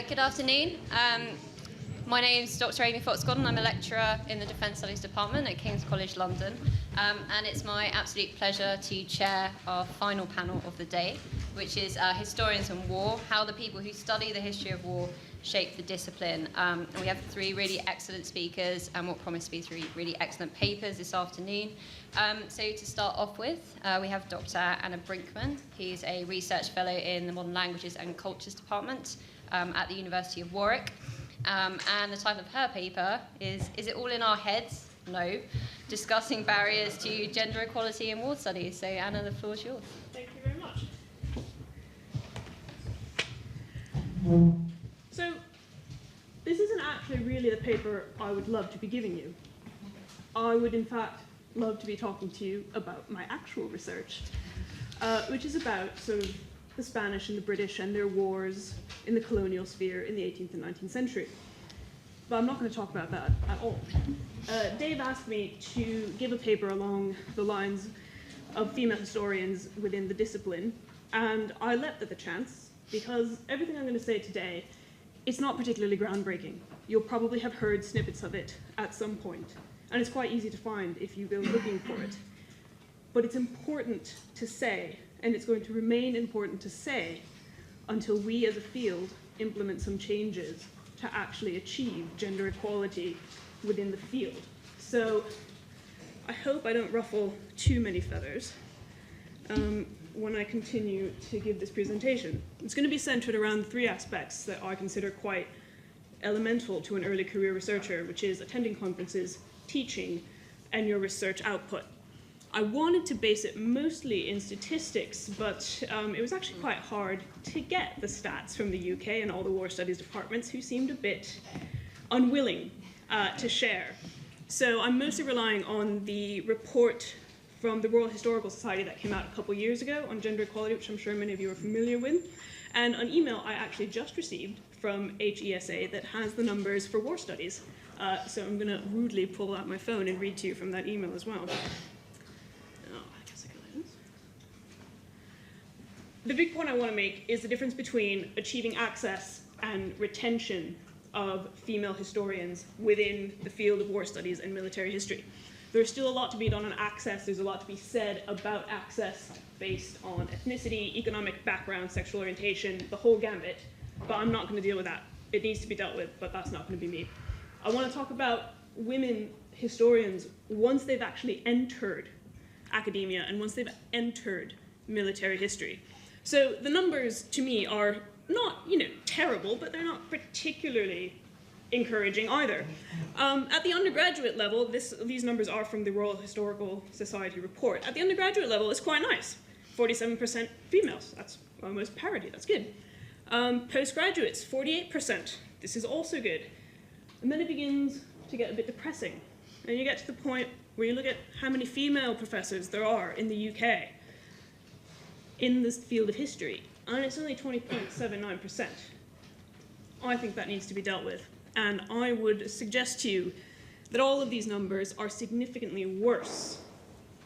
Good afternoon. My name is Dr. Aimée Fox. I'm a lecturer in the Defence Studies Department at King's College London, and it's my absolute pleasure to chair our final panel of the day, which is Historians and War, how the people who study the history of war shape the discipline. And we have three really excellent speakers and what promise to be three really excellent papers this afternoon. So to start off with, we have Dr. Anna Brinkman. He's a research fellow in the Modern Languages and Cultures Department at the University of Warwick. And the title of her paper is It All in Our Heads? No. Discussing Barriers to Gender Equality in War Studies. So Anna, the floor is yours. Thank you very much. So this isn't actually really the paper I would love to be giving you. I would in fact love to be talking to you about my actual research, which is about sort of the Spanish and the British and their wars in the colonial sphere in the 18th and 19th century. But I'm not going to talk about that at all. Dave asked me to give a paper along the lines of female historians within the discipline, and I leapt at the chance because everything I'm going to say today, it's not particularly groundbreaking. You'll probably have heard snippets of it at some point, and it's quite easy to find if you go looking for it. But it's important to say, and it's going to remain important to say, until we as a field implement some changes to actually achieve gender equality within the field. So I hope I don't ruffle too many feathers when I continue to give this presentation. It's going to be centered around three aspects that I consider quite elemental to an early career researcher, which is attending conferences, teaching, and your research output. I wanted to base it mostly in statistics, but it was actually quite hard to get the stats from the UK and all the war studies departments, who seemed a bit unwilling to share. So I'm mostly relying on the report from the Royal Historical Society that came out a couple years ago on gender equality, which I'm sure many of you are familiar with, and an email I actually just received from HESA that has the numbers for war studies. So I'm going to rudely pull out my phone and read to you from that email as well. The big point I want to make is the difference between achieving access and retention of female historians within the field of war studies and military history. There's still a lot to be done on access. There's a lot to be said about access based on ethnicity, economic background, sexual orientation, the whole gambit. But I'm not going to deal with that. It needs to be dealt with, but that's not going to be me. I want to talk about women historians once they've actually entered academia and once they've entered military history. So the numbers, to me, are not, terrible, but they're not particularly encouraging either. At the undergraduate level, these numbers are from the Royal Historical Society report. At the undergraduate level, it's quite nice. 47% females. That's almost parity. That's good. Postgraduates, 48%. This is also good. And then it begins to get a bit depressing. And you get to the point where you look at how many female professors there are in the UK in this field of history, and it's only 20.79%. I think that needs to be dealt with, and I would suggest to you that all of these numbers are significantly worse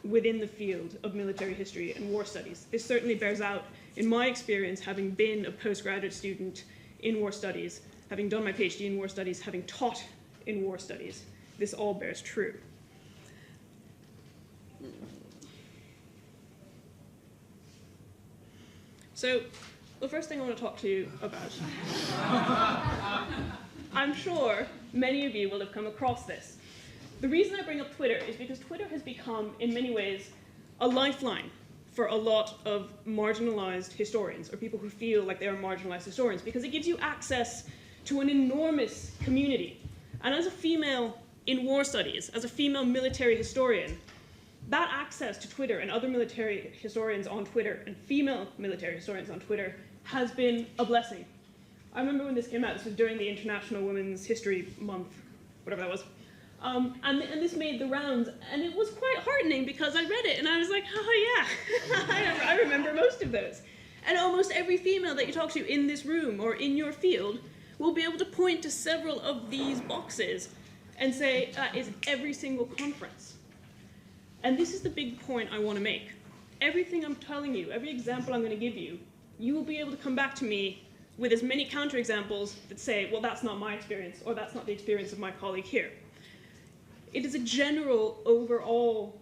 within the field of military history and war studies. This certainly bears out in my experience, having been a postgraduate student in war studies, having done my PhD in war studies, having taught in war studies. This all bears true. So, the first thing I want to talk to you about, I'm sure many of you will have come across this. The reason I bring up Twitter is because Twitter has become, in many ways, a lifeline for a lot of marginalized historians, or people who feel like they are marginalized historians, because it gives you access to an enormous community. And as a female in war studies, as a female military historian, that access to Twitter and other military historians on Twitter and female military historians on Twitter has been a blessing. I remember when this came out, this was during the International Women's History Month, whatever that was, and this made the rounds, and it was quite heartening because I read it and I was like, oh yeah, I remember most of those. And almost every female that you talk to in this room or in your field will be able to point to several of these boxes and say, that is every single conference. And this is the big point I want to make. Everything I'm telling you, every example I'm going to give you, you will be able to come back to me with as many counterexamples that say, well, that's not my experience, or that's not the experience of my colleague here. It is a general, overall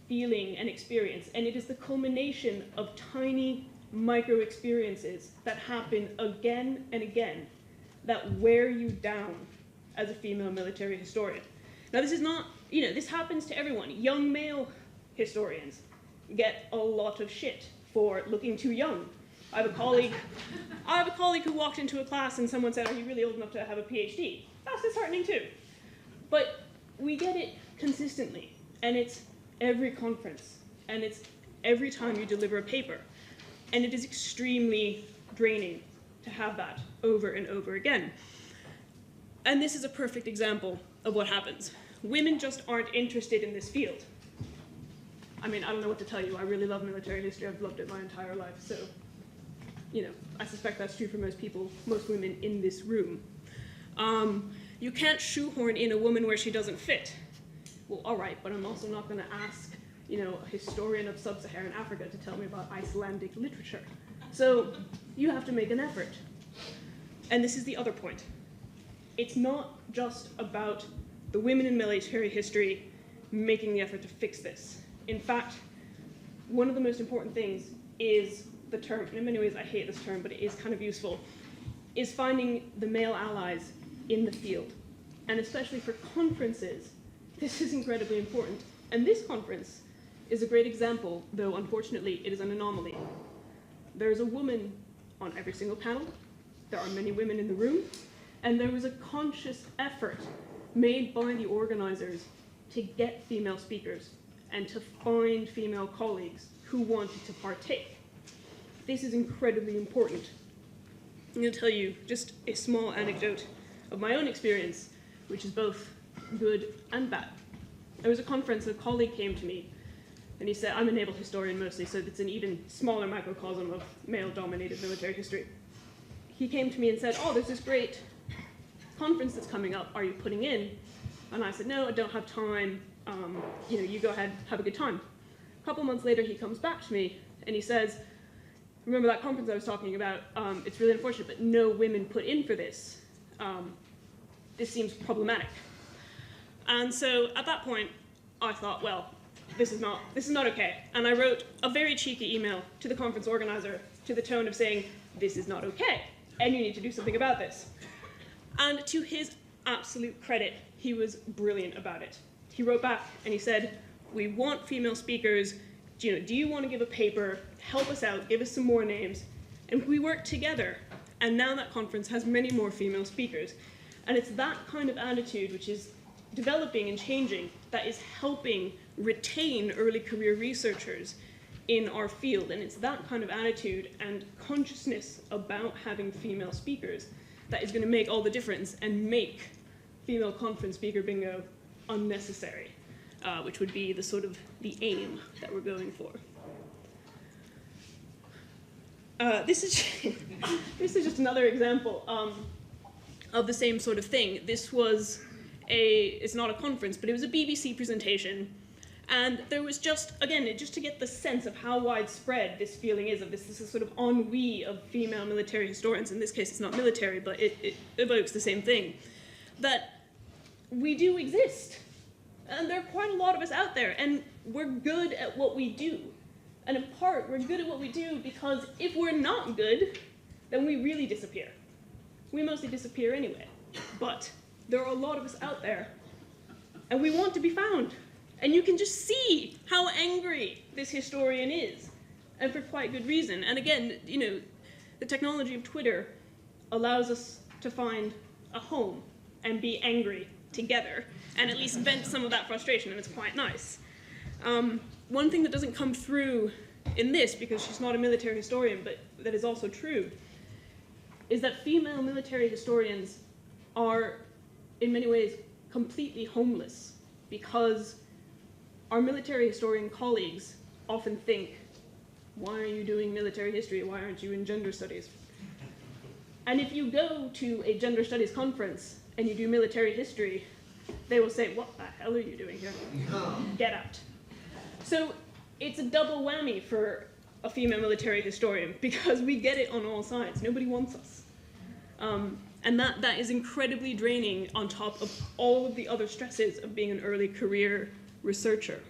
feeling and experience, and it is the culmination of tiny micro experiences that happen again and again that wear you down as a female military historian. Now, this is not, this happens to everyone. Young male historians get a lot of shit for looking too young. I have a colleague who walked into a class and someone said, "Are you really old enough to have a PhD?" That's disheartening too. But we get it consistently, and it's every conference, and it's every time you deliver a paper. And it is extremely draining to have that over and over again. And this is a perfect example of what happens. Women just aren't interested in this field. I mean, I don't know what to tell you. I really love military history. I've loved it my entire life. So, I suspect that's true for most people, most women in this room. You can't shoehorn in a woman where she doesn't fit. Well, all right, but I'm also not going to ask, a historian of sub-Saharan Africa to tell me about Icelandic literature. So you have to make an effort. And this is the other point. It's not just about the women in military history making the effort to fix this. In fact, one of the most important things is the term, and in many ways I hate this term, but it is kind of useful, is finding the male allies in the field. And especially for conferences, this is incredibly important. And this conference is a great example, though unfortunately it is an anomaly. There is a woman on every single panel, there are many women in the room, and there was a conscious effort made by the organizers to get female speakers and to find female colleagues who wanted to partake. This is incredibly important. I'm going to tell you just a small anecdote of my own experience, which is both good and bad. There was a conference, a colleague came to me, and he said, I'm a naval historian mostly, so it's an even smaller microcosm of male-dominated military history. He came to me and said, oh, there's this great conference that's coming up, are you putting in? And I said, no, I don't have time, you go ahead, have a good time. A couple months later, he comes back to me, and he says, remember that conference I was talking about? It's really unfortunate, but no women put in for this. This seems problematic. And so at that point, I thought, well, this is not okay. And I wrote a very cheeky email to the conference organizer to the tone of saying, this is not okay, and you need to do something about this. And to his absolute credit, he was brilliant about it. He wrote back and he said, we want female speakers, do you want to give a paper, help us out, give us some more names, and we worked together. And now that conference has many more female speakers. And it's that kind of attitude which is developing and changing that is helping retain early career researchers in our field. And it's that kind of attitude and consciousness about having female speakers that is going to make all the difference and make female conference speaker bingo unnecessary, which would be the sort of the aim that we're going for. This is just another example of the same sort of thing. This was it's not a conference, but it was a BBC presentation. And there was just, again, just to get the sense of how widespread this feeling is of this is a sort of ennui of female military historians. In this case, it's not military, but it evokes the same thing. That we do exist. And there are quite a lot of us out there, and we're good at what we do. And in part, we're good at what we do because if we're not good, then we really disappear. We mostly disappear anyway. But there are a lot of us out there, and we want to be found. And you can just see how angry this historian is, and for quite good reason. And again, the technology of Twitter allows us to find a home and be angry together, and at least vent some of that frustration, and it's quite nice. One thing that doesn't come through in this, because she's not a military historian, but that is also true, is that female military historians are, in many ways, completely homeless, because our military historian colleagues often think, why are you doing military history? Why aren't you in gender studies? And if you go to a gender studies conference and you do military history, they will say, what the hell are you doing here? Get out. So it's a double whammy for a female military historian, because we get it on all sides. Nobody wants us. And that is incredibly draining on top of all of the other stresses of being an early career researcher.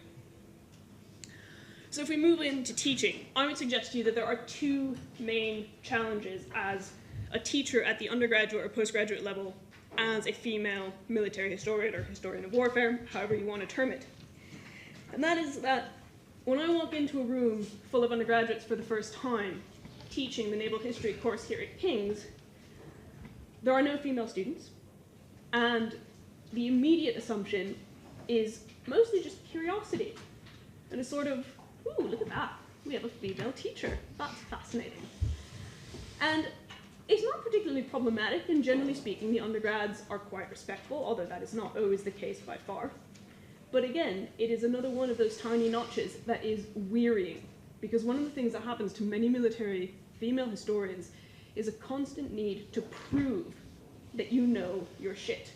So if we move into teaching, I would suggest to you that there are two main challenges as a teacher at the undergraduate or postgraduate level as a female military historian or historian of warfare, however you want to term it. And that is that when I walk into a room full of undergraduates for the first time, teaching the naval history course here at King's, there are no female students, and the immediate assumption is mostly just curiosity. And it's sort of, ooh, look at that, we have a female teacher, that's fascinating. And it's not particularly problematic, and generally speaking, the undergrads are quite respectful, although that is not always the case by far. But again, it is another one of those tiny notches that is wearying, because one of the things that happens to many military female historians is a constant need to prove that you know your shit.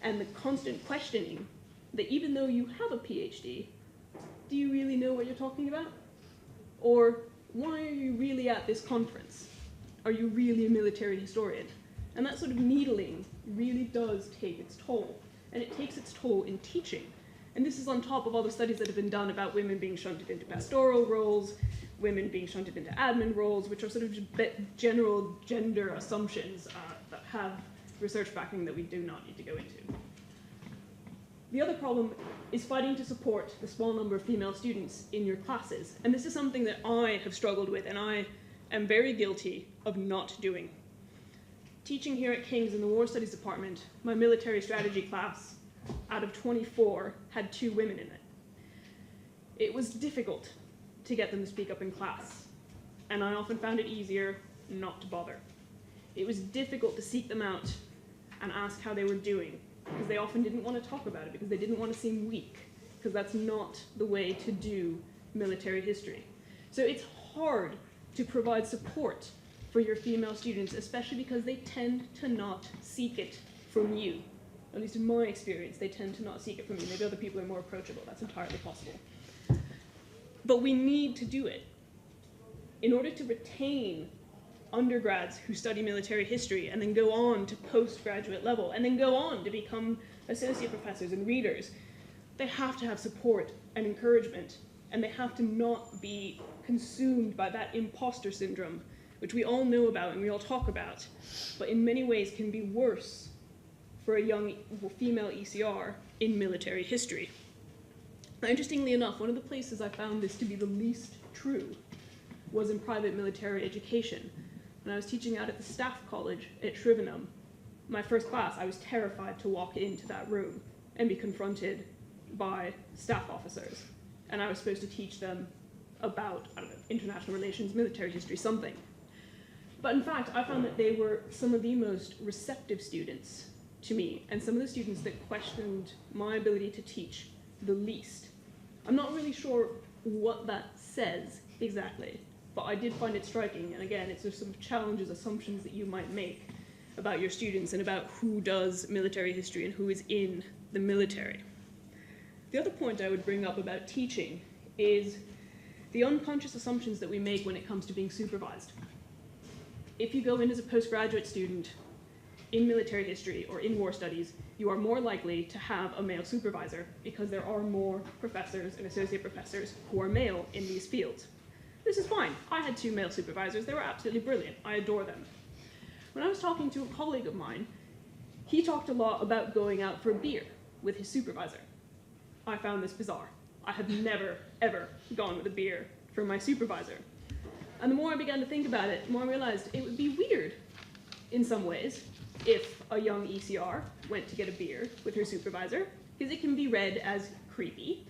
And the constant questioning that even though you have a PhD, do you really know what you're talking about? Or why are you really at this conference? Are you really a military historian? And that sort of needling really does take its toll. And it takes its toll in teaching. And this is on top of all the studies that have been done about women being shunted into pastoral roles, women being shunted into admin roles, which are sort of just general gender assumptions that have research backing that we do not need to go into. The other problem is fighting to support the small number of female students in your classes. And this is something that I have struggled with, and I am very guilty of not doing. Teaching here at King's in the War Studies Department, my military strategy class, out of 24, had 2 women in it. It was difficult to get them to speak up in class, and I often found it easier not to bother. It was difficult to seek them out and ask how they were doing, because they often didn't want to talk about it, because they didn't want to seem weak, because that's not the way to do military history. So it's hard to provide support for your female students, especially because they tend to not seek it from you. At least in my experience, they tend to not seek it from you. Maybe other people are more approachable. That's entirely possible. But we need to do it. In order to retain undergrads who study military history and then go on to postgraduate level and then go on to become associate professors and readers, they have to have support and encouragement, and they have to not be consumed by that imposter syndrome, which we all know about and we all talk about, but in many ways can be worse for a young female ECR in military history. Now, interestingly enough, one of the places I found this to be the least true was in private military education. When I was teaching out at the staff college at Shrivenham, my first class, I was terrified to walk into that room and be confronted by staff officers. And I was supposed to teach them about, I don't know, international relations, military history, something. But in fact, I found that they were some of the most receptive students to me, and some of the students that questioned my ability to teach the least. I'm not really sure what that says exactly, but I did find it striking, and again, it's just some challenges, assumptions that you might make about your students and about who does military history and who is in the military. The other point I would bring up about teaching is the unconscious assumptions that we make when it comes to being supervised. If you go in as a postgraduate student in military history or in war studies, you are more likely to have a male supervisor because there are more professors and associate professors who are male in these fields. This is fine. I had 2 male supervisors. They were absolutely brilliant. I adore them. When I was talking to a colleague of mine, he talked a lot about going out for a beer with his supervisor. I found this bizarre. I have never, ever gone with a beer for my supervisor. And the more I began to think about it, the more I realized it would be weird in some ways if a young ECR went to get a beer with her supervisor, because it can be read as creepy,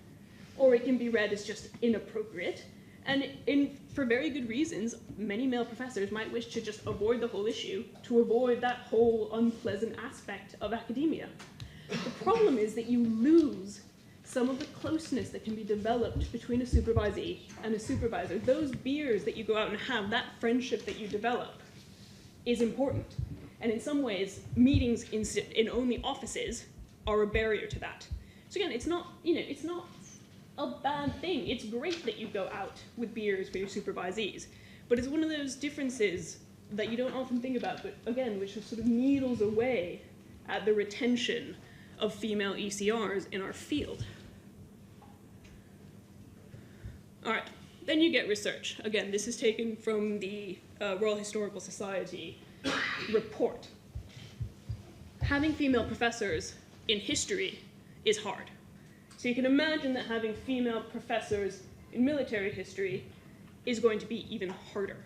or it can be read as just inappropriate. And for very good reasons, many male professors might wish to just avoid the whole issue, to avoid that whole unpleasant aspect of academia. The problem is that you lose some of the closeness that can be developed between a supervisee and a supervisor. Those beers that you go out and have, that friendship that you develop, is important. And in some ways, meetings in only offices are a barrier to that. So again, it's not a bad thing. It's great that you go out with beers for your supervisees, but it's one of those differences that you don't often think about, but again, which sort of needles away at the retention of female ECRs in our field. All right, then you get research. Again, this is taken from the Royal Historical Society report. Having female professors in history is hard. So you can imagine that having female professors in military history is going to be even harder.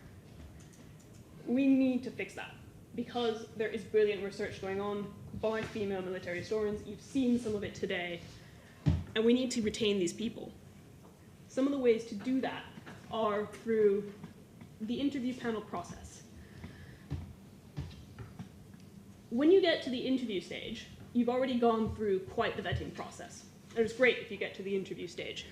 We need to fix that because there is brilliant research going on by female military historians. You've seen some of it today, and we need to retain these people. Some of the ways to do that are through the interview panel process. When you get to the interview stage, you've already gone through quite the vetting process. And it's great if you get to the interview stage.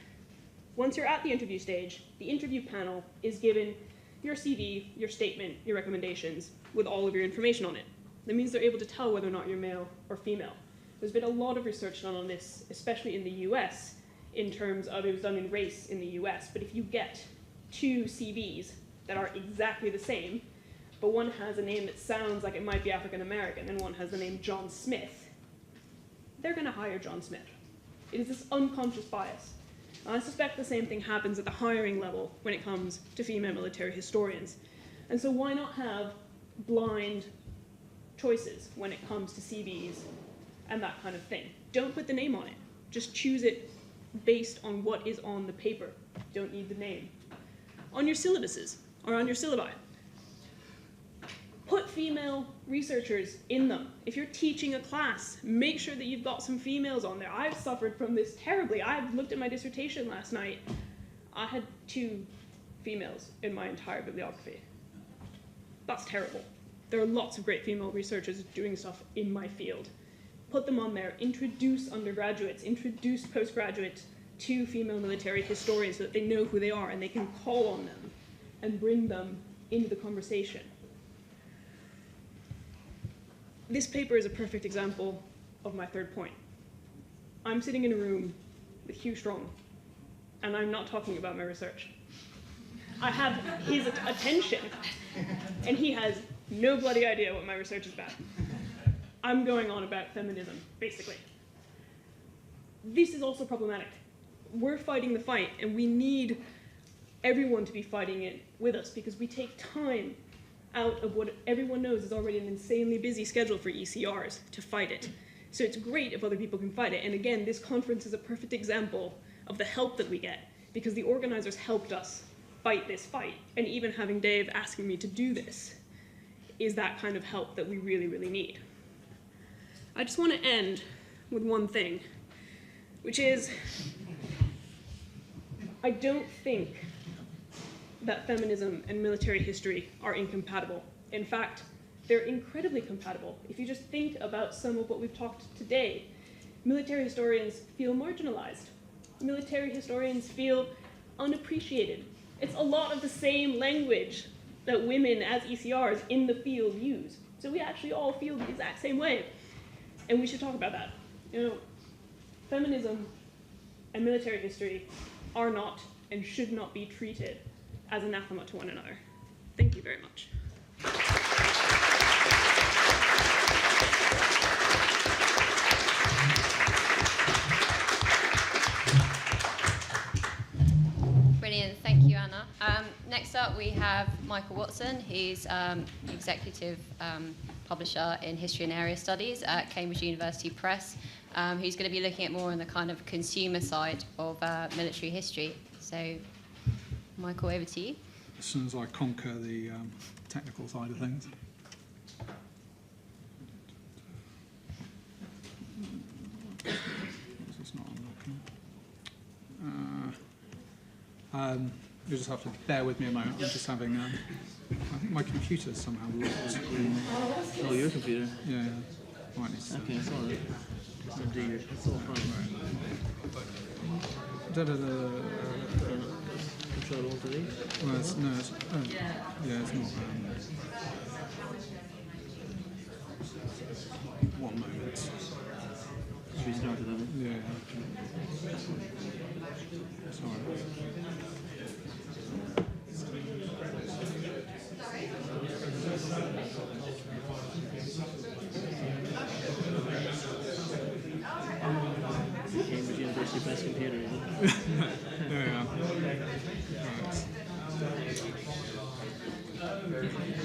Once you're at the interview stage, the interview panel is given your CV, your statement, your recommendations, with all of your information on it. That means they're able to tell whether or not you're male or female. There's been a lot of research done on this, especially in the US, in terms of, it was done in race in the US, but if you get two CVs that are exactly the same, but one has a name that sounds like it might be African American, and one has the name John Smith, they're gonna hire John Smith. It is this unconscious bias. And I suspect the same thing happens at the hiring level when it comes to female military historians. And so why not have blind choices when it comes to CVs and that kind of thing? Don't put the name on it. Just choose it based on what is on the paper. Don't need the name. On your syllabuses, or on your syllabi, put female researchers in them. If you're teaching a class, make sure that you've got some females on there. I've suffered from this terribly. I've looked at my dissertation last night. I had 2 females in my entire bibliography. That's terrible. There are lots of great female researchers doing stuff in my field. Put them on there. Introduce undergraduates, introduce postgraduates to female military historians so that they know who they are and they can call on them and bring them into the conversation. This paper is a perfect example of my third point. I'm sitting in a room with Hugh Strong, and I'm not talking about my research. I have his attention, and he has no bloody idea what my research is about. I'm going on about feminism, basically. This is also problematic. We're fighting the fight, and we need everyone to be fighting it with us because we take time out of what everyone knows is already an insanely busy schedule for ECRs to fight it. So it's great if other people can fight it. And again, this conference is a perfect example of the help that we get because the organizers helped us fight this fight. And even having Dave asking me to do this is that kind of help that we really, really need. I just want to end with one thing, which is I don't think that feminism and military history are incompatible. In fact, they're incredibly compatible. If you just think about some of what we've talked today, military historians feel marginalized. Military historians feel unappreciated. It's a lot of the same language that women as ECRs in the field use. So we actually all feel the exact same way. And we should talk about that. You know, feminism and military history are not and should not be treated as anathema to one another. Thank you very much. Brilliant, thank you, Anna. Next up, we have Michael Watson. He's executive publisher in history and area studies at Cambridge University Press. Who's going to be looking at more on the kind of consumer side of military history. So, Michael, over to you. As soon as I conquer the technical side of things. This is not unlocking. You'll just have to bear with me a moment. I'm just having, I think my computer's somehow locked. Oh, your computer? Yeah, might need to. Okay, it's all right. Just undo your, it's all fine. Control alt delete? Well, it's, no, it's, oh, yeah, it's not. One moment. Restarted it. Yeah. Sorry. That's your best computer, is it? There we are. Can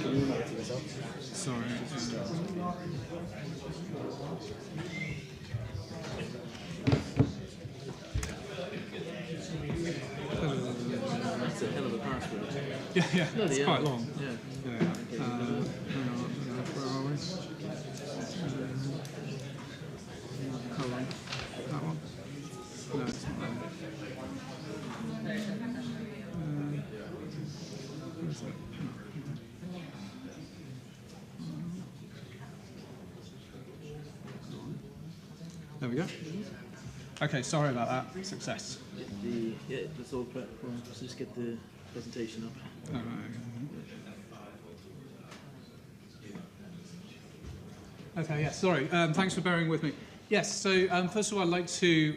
you email it to yourself? Sorry. That's a hell of a password. Yeah, Bloody it's hell. quite long. Yeah. Yeah. Hang on, where are we? Hold on. That one? No, it's not there. Where's that? There we go. Okay, sorry about that. Success. Yeah, that's all prep for. Let's just get the presentation up. All right. Okay, yes, sorry. Thanks for bearing with me. Yes, so first of all, I'd like to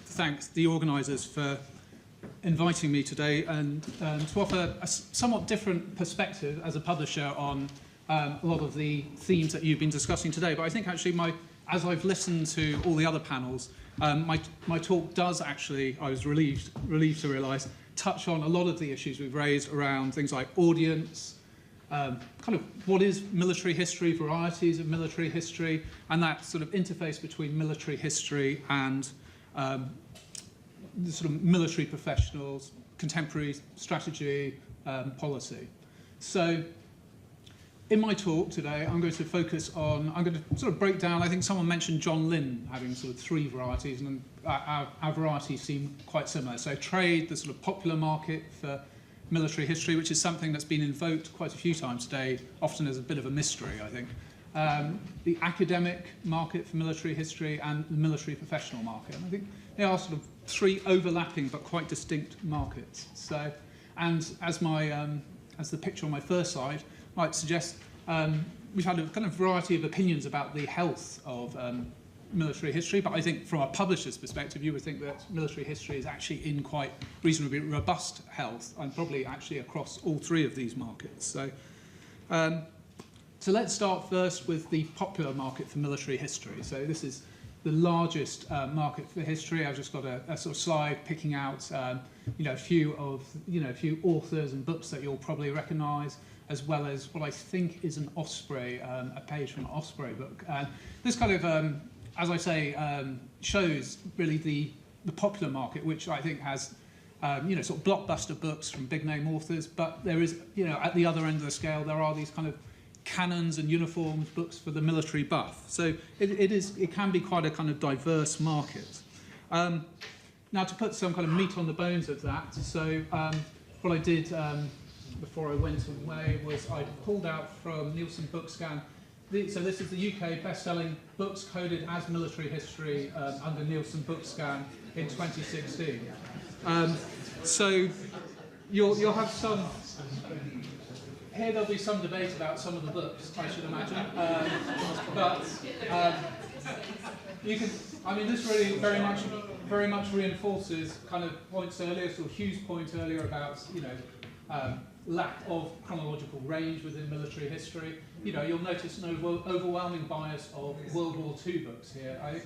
thank the organisers for inviting me today and to offer a somewhat different perspective as a publisher on a lot of the themes that you've been discussing today. But I think actually as I've listened to all the other panels, my talk does actually, I was relieved to realise, touch on a lot of the issues we've raised around things like audience, kind of what is military history, varieties of military history, and that sort of interface between military history and the sort of military professionals, contemporary strategy, policy. So in my talk today, I'm going to focus on, I'm going to sort of break down, I think someone mentioned John Lynn having sort of 3 varieties, and our varieties seem quite similar. So trade, the sort of popular market for military history, which is something that's been invoked quite a few times today, often as a bit of a mystery, I think. The academic market for military history and the military professional market. And I think they are sort of 3 overlapping but quite distinct markets. So, and as the picture on my first slide might suggest, we've had a kind of variety of opinions about the health of military history, but I think from a publisher's perspective, you would think that military history is actually in quite reasonably robust health, and probably actually across all 3 of these markets. So, so let's start first with the popular market for military history. So this is the largest market for history. I've just got a sort of slide picking out, a few authors and books that you'll probably recognise, as well as what I think is an Osprey, a page from an Osprey book. This kind of, as I say, shows really the popular market, which I think has, sort of blockbuster books from big name authors, but there is, at the other end of the scale, there are these kind of cannons and uniforms books for the military buff. So it can be quite a kind of diverse market. Now, to put some kind of meat on the bones of that, so what I did before I went away was I pulled out from Nielsen Bookscan. So this is the UK best-selling books coded as military history under Nielsen Bookscan in 2016. So you'll have some. Here there'll be some debate about some of the books, I should imagine. You can. I mean, this really very much reinforces kind of points earlier, sort of Hugh's point earlier about lack of chronological range within military history. You'll notice an overwhelming bias of World War II books here. I think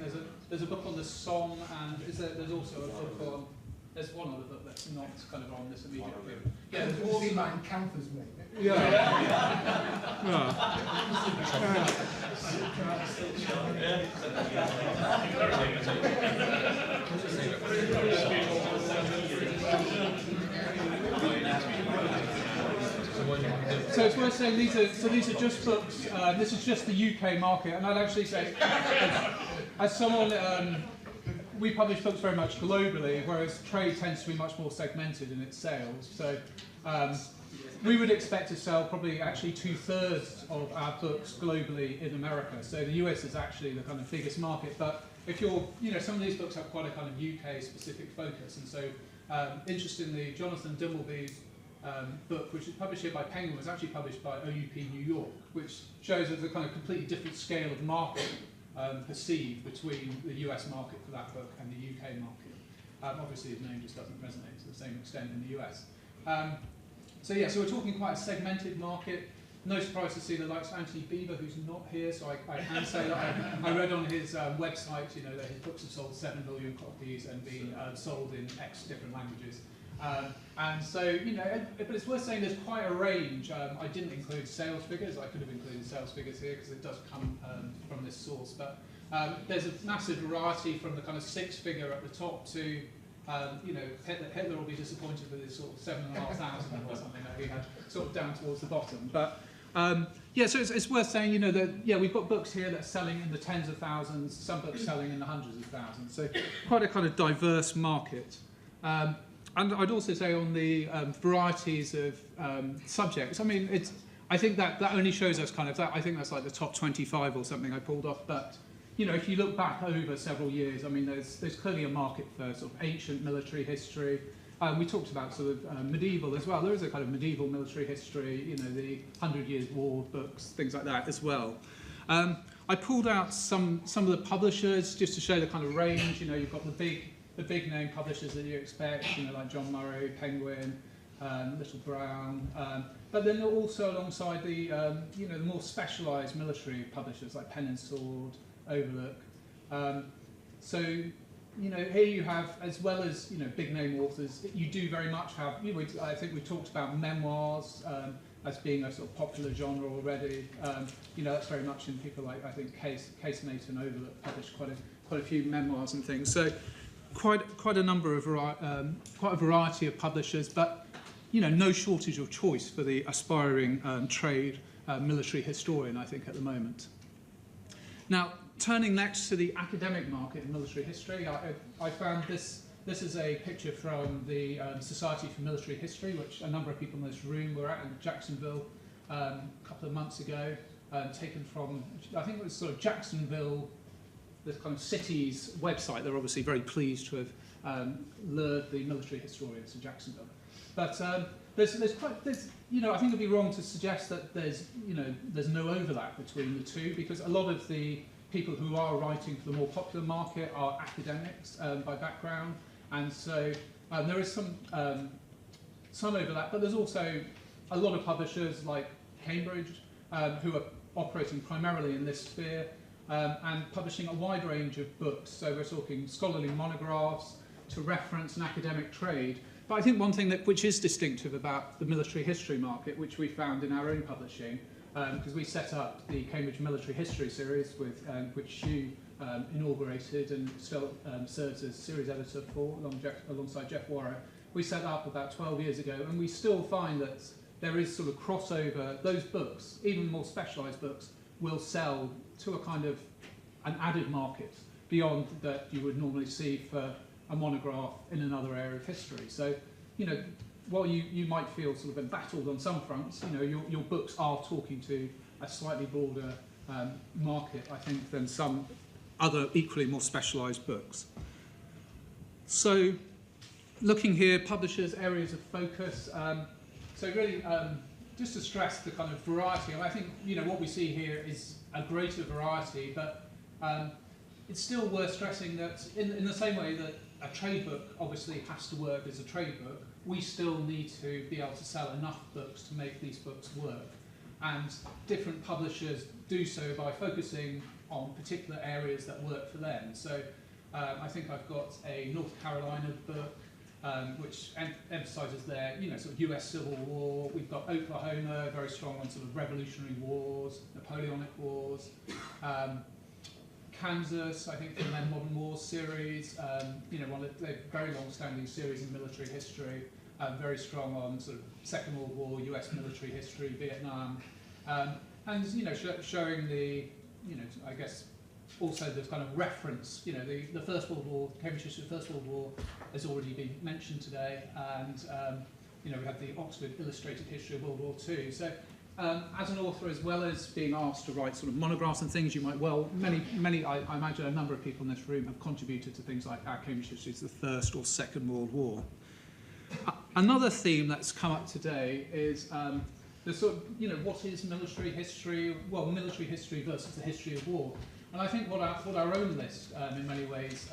there's a book on the Somme, and there's also a book on. There's one other book that's not kind of on this immediate view. Yeah, there's All the encounters, mate. So it's worth saying these are just books. This is just the UK market, and I'd actually say, as someone. We publish books very much globally, whereas trade tends to be much more segmented in its sales. So we would expect to sell probably actually 2/3 of our books globally in America. So the US is actually the kind of biggest market. But if you're, some of these books have quite a kind of UK specific focus. And so interestingly, Jonathan Dimbleby's book, which is published here by Penguin, was actually published by OUP New York, which shows there's a kind of completely different scale of market perceived between the US market for that book and the UK market. Obviously, his name just doesn't resonate to the same extent in the US. So we're talking quite a segmented market. no surprise to see the likes of Anthony Beaver, who's not here, so I can say that I read on his website, you know, that his books have sold 7 million copies and been sold in X different languages. And so, you know, but it's worth saying there's quite a range. I didn't include sales figures. I could have included sales figures here because it does come from this source. But there's a massive variety from the kind of 6-figure at the top to, you know, Hitler will be disappointed with his sort of 7,500 or something that he had sort of down towards the bottom. But yeah, so it's worth saying, you know, that yeah, we've got books here that are selling in the tens of thousands, some books selling in the hundreds of thousands. So quite a kind of diverse market. And I'd also say on the varieties of subjects, I mean, I think that only shows us kind of that. I think that's like the top 25 or something I pulled off. But you know, if you look back over several years, I mean, there's clearly a market for sort of ancient military history. We talked about sort of medieval as well. There is a kind of medieval military history, you know, the 100 Years' War books, things like that as well. I pulled out some of the publishers just to show the kind of range. You know, you've got the big name publishers that you expect, you know, like John Murray, Penguin, Little Brown, but then also alongside the, you know, the more specialised military publishers like Pen and Sword, Overlook. So, you know, here you have, as well as, you know, big name authors, you do very much have, you know, I think we talked about memoirs as being a sort of popular genre already. You know, that's very much in people like, I think, Casemate and Overlook published quite a few memoirs and things. So quite a number of quite a variety of publishers, but you know, no shortage of choice for the aspiring trade military historian, I think, at the moment. Now, turning next to the academic market in military history, I found this is a picture from the Society for Military History, which a number of people in this room were at in Jacksonville a couple of months ago, taken from, I think it was sort of Jacksonville, this kind of city's website. They're obviously very pleased to have lured the military historians to Jacksonville. But there's you know, I think it'd be wrong to suggest that there's no overlap between the two, because a lot of the people who are writing for the more popular market are academics by background, and so there is some overlap. But there's also a lot of publishers like Cambridge who are operating primarily in this sphere. And publishing a wide range of books. So we're talking scholarly monographs to reference and academic trade. But I think one thing which is distinctive about the military history market, which we found in our own publishing, because we set up the Cambridge Military History series, which you inaugurated and still serves as series editor for, alongside Jeff Warwick. We set up about 12 years ago, and we still find that there is sort of crossover. Those books, even more specialised books, will sell to a kind of an added market beyond that you would normally see for a monograph in another area of history. So, you know, while you might feel sort of embattled on some fronts, you know, your books are talking to a slightly broader market, I think, than some other equally more specialised books. So, looking here, publishers' areas of focus. So really, just to stress the kind of variety, and I think, you know, what we see here is a greater variety, but it's still worth stressing that in the same way that a trade book obviously has to work as a trade book, we still need to be able to sell enough books to make these books work. And different publishers do so by focusing on particular areas that work for them. So I think I've got a North Carolina book, which emphasises their, you know, sort of US Civil War. We've got Oklahoma, very strong on sort of Revolutionary Wars, Napoleonic Wars. Kansas, I think, from their Modern Wars series, you know, one of their very long-standing series in military history, very strong on sort of Second World War, US military history, Vietnam, and, you know, showing the, you know, I guess, also the kind of reference, you know, the First World War, Cambridge history of the First World War has already been mentioned today, and you know, we have the Oxford Illustrated History of World War II. So as an author, as well as being asked to write sort of monographs and things, you might many, I imagine a number of people in this room have contributed to things like our Cambridge history of the First or Second World War. Another theme that's come up today is the sort of, you know, what is military history? Well, military history versus the history of war. And I think what our own list, in many ways,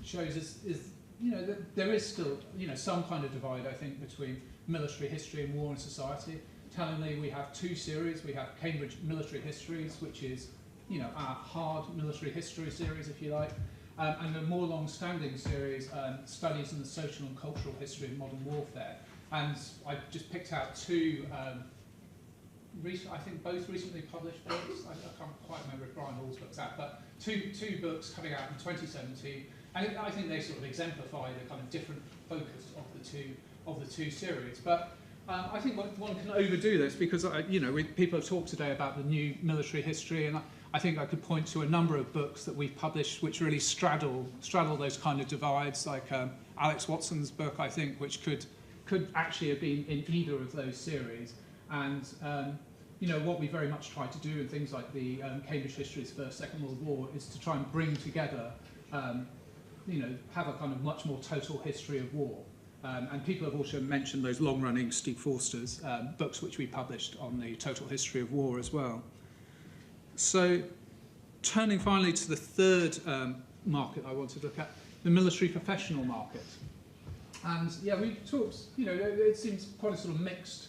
shows is, you know, that there is still, you know, some kind of divide, I think, between military history and war and society. tellingly, we have two series. We have Cambridge Military Histories, which is, our hard military history series, if you like, and a more long-standing series, Studies in the Social and Cultural History of Modern Warfare. And I just picked out two, I think both recently published books. I can't quite remember if Brian Hall's book's out, but two books coming out in 2017. And I think they sort of exemplify the kind of different focus of the two series. But I think one can overdo this because people have talked today about the new military history, and I think I could point to a number of books that we've published which really straddle those kind of divides, like Alex Watson's book, I think, which could actually have been in either of those series. And what we very much try to do in things like the Cambridge Histories First, Second World War is to try and bring together, have a kind of much more total history of war. And people have also mentioned those long-running Steve Forster's books which we published on the total history of war as well. So turning finally to the third market I want to look at, the military professional market. And yeah, we talked, it seems quite a sort of mixed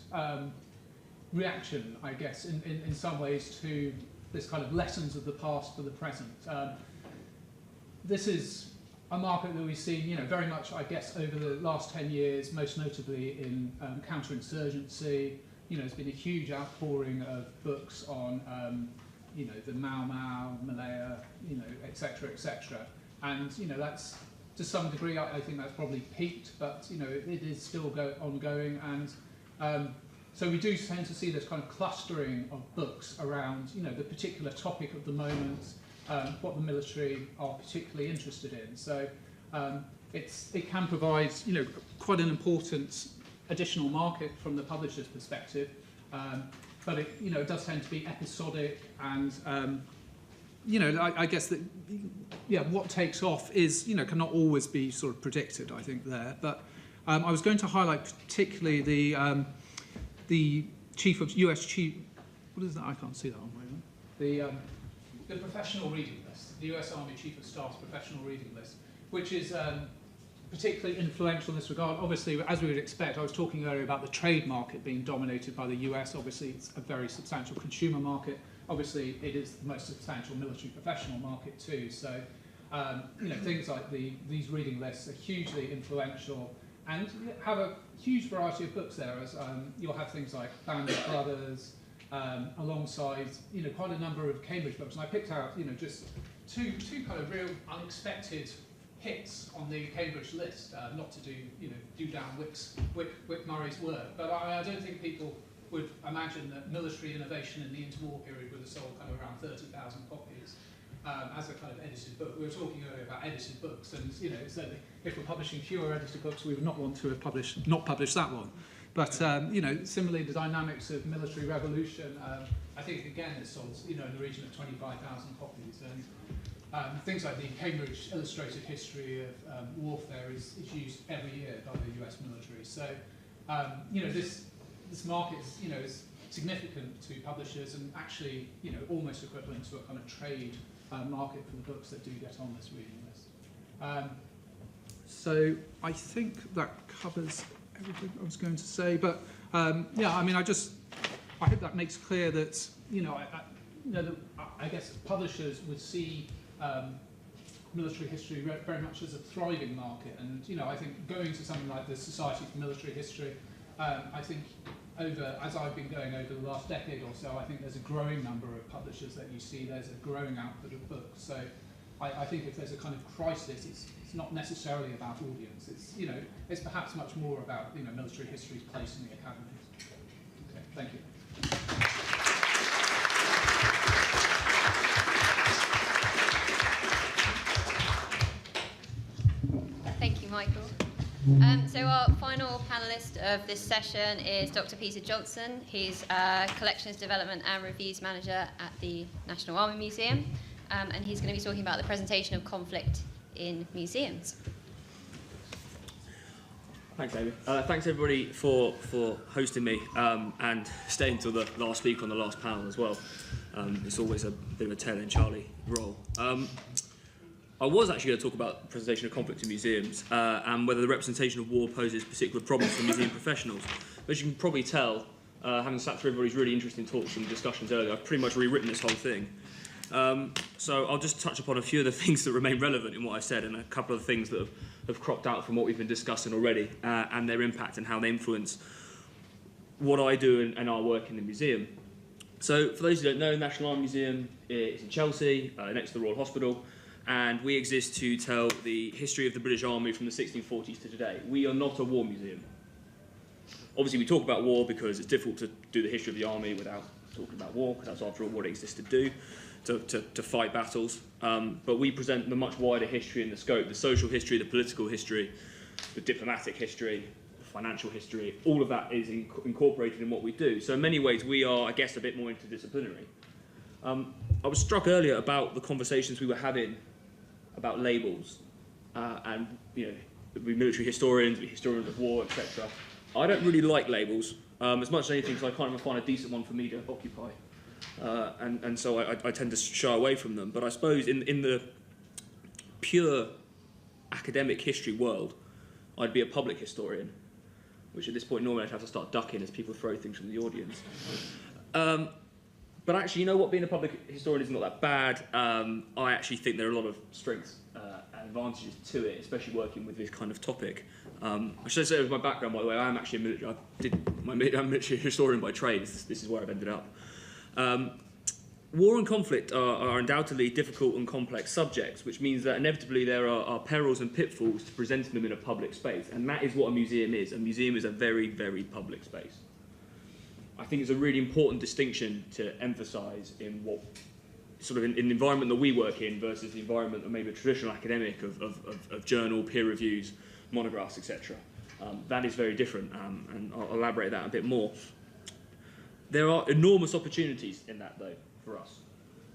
reaction, I guess, in some ways to this kind of lessons of the past for the present. This is a market that we've seen, very much, I guess, over the last 10 years, most notably in counterinsurgency. There's been a huge outpouring of books on, the Mau Mau, Malaya, et cetera, and that's to some degree, I think that's probably peaked, but it is still ongoing, and so we do tend to see this kind of clustering of books around, the particular topic of the moment, what the military are particularly interested in. So it can provide, quite an important additional market from the publisher's perspective, but it does tend to be episodic, and I guess that what takes off is cannot always be sort of predicted, I think, there. But I was going to highlight particularly the chief of US chief. What is that? I can't see that on my own. The professional reading list, the US Army Chief of Staff's professional reading list, which is particularly influential in this regard. Obviously, as we would expect, I was talking earlier about the trade market being dominated by the US. Obviously, it's a very substantial consumer market. Obviously, it is the most substantial military professional market too. So, things like these reading lists are hugely influential and have a huge variety of books there. As you'll have things like Band of Brothers, alongside quite a number of Cambridge books, and I picked out just two kind of real unexpected hits on the Cambridge list, not to do down Wick Murray's work, but I don't think people would imagine that Military Innovation in the Interwar Period would have sold kind of around 30,000 copies as a kind of edited book. We were talking earlier about edited books, and so if we're publishing fewer edited books, we would not want to have not published that one. But similarly, the dynamics of military revolution, I think again it sold in the region of 25,000 copies, and things like the Cambridge Illustrated History of Warfare is used every year by the US military. So this market is significant to publishers, and actually almost equivalent to a kind of trade market for the books that do get on this reading list. So I think that covers everything I was going to say, but I hope that makes clear that I guess publishers would see military history very much as a thriving market, and I think going to something like the Society for Military History, I think as I've been going over the last decade or so, I think there's a growing number of publishers that you see. There's a growing output of books. So I think if there's a kind of crisis, it's not necessarily about audience. It's perhaps much more about military history's place in the academies. Okay, thank you. Thank you, Michael. So our final panellist of this session is Dr. Peter Johnson. He's Collections Development and Reviews Manager at the National Army Museum, and he's going to be talking about the presentation of conflict in museums. Thanks, David. Thanks, everybody, for hosting me and staying till the last speaker on the last panel as well. It's always a bit of a Taylor and Charlie role. I was actually going to talk about the presentation of conflict in museums and whether the representation of war poses particular problems for museum professionals. But as you can probably tell, Having sat through everybody's really interesting talks and discussions earlier, I've pretty much rewritten this whole thing. So I'll just touch upon a few of the things that remain relevant in what I said and a couple of things that have cropped out from what we've been discussing already and their impact and how they influence what I do and our work in the museum. So for those who don't know, National Army Museum is in Chelsea, next to the Royal Hospital, and we exist to tell the history of the British Army from the 1640s to today. We are not a war museum. Obviously we talk about war because it's difficult to do the history of the army without talking about war, because that's after all what it exists to do, to fight battles. But we present the much wider history and the scope, the social history, the political history, the diplomatic history, the financial history. All of that is incorporated in what we do. So in many ways we are, I guess, a bit more interdisciplinary. I was struck earlier about the conversations we were having about labels and, you know, we military historians, we historians of war, etc. I don't really like labels as much as anything because I can't even find a decent one for me to occupy. And so I tend to shy away from them. But I suppose in the pure academic history world, I'd be a public historian, which at this point normally I'd have to start ducking as people throw things from the audience. But actually, you know what, being a public historian is not that bad. I actually think there are a lot of strengths and advantages to it, especially working with this kind of topic. I should say with my background, by the way, I am actually a military, I'm a military historian by trade. This is where I've ended up. War and conflict are undoubtedly difficult and complex subjects, which means that inevitably there are perils and pitfalls to presenting them in a public space, and that is what a museum is. A museum is a very, very public space. I think it's a really important distinction to emphasise in what sort of in the environment that we work in versus the environment of maybe a traditional academic of journal, peer reviews, monographs, etc. That is very different, and I'll elaborate that a bit more. There are enormous opportunities in that, though, for us.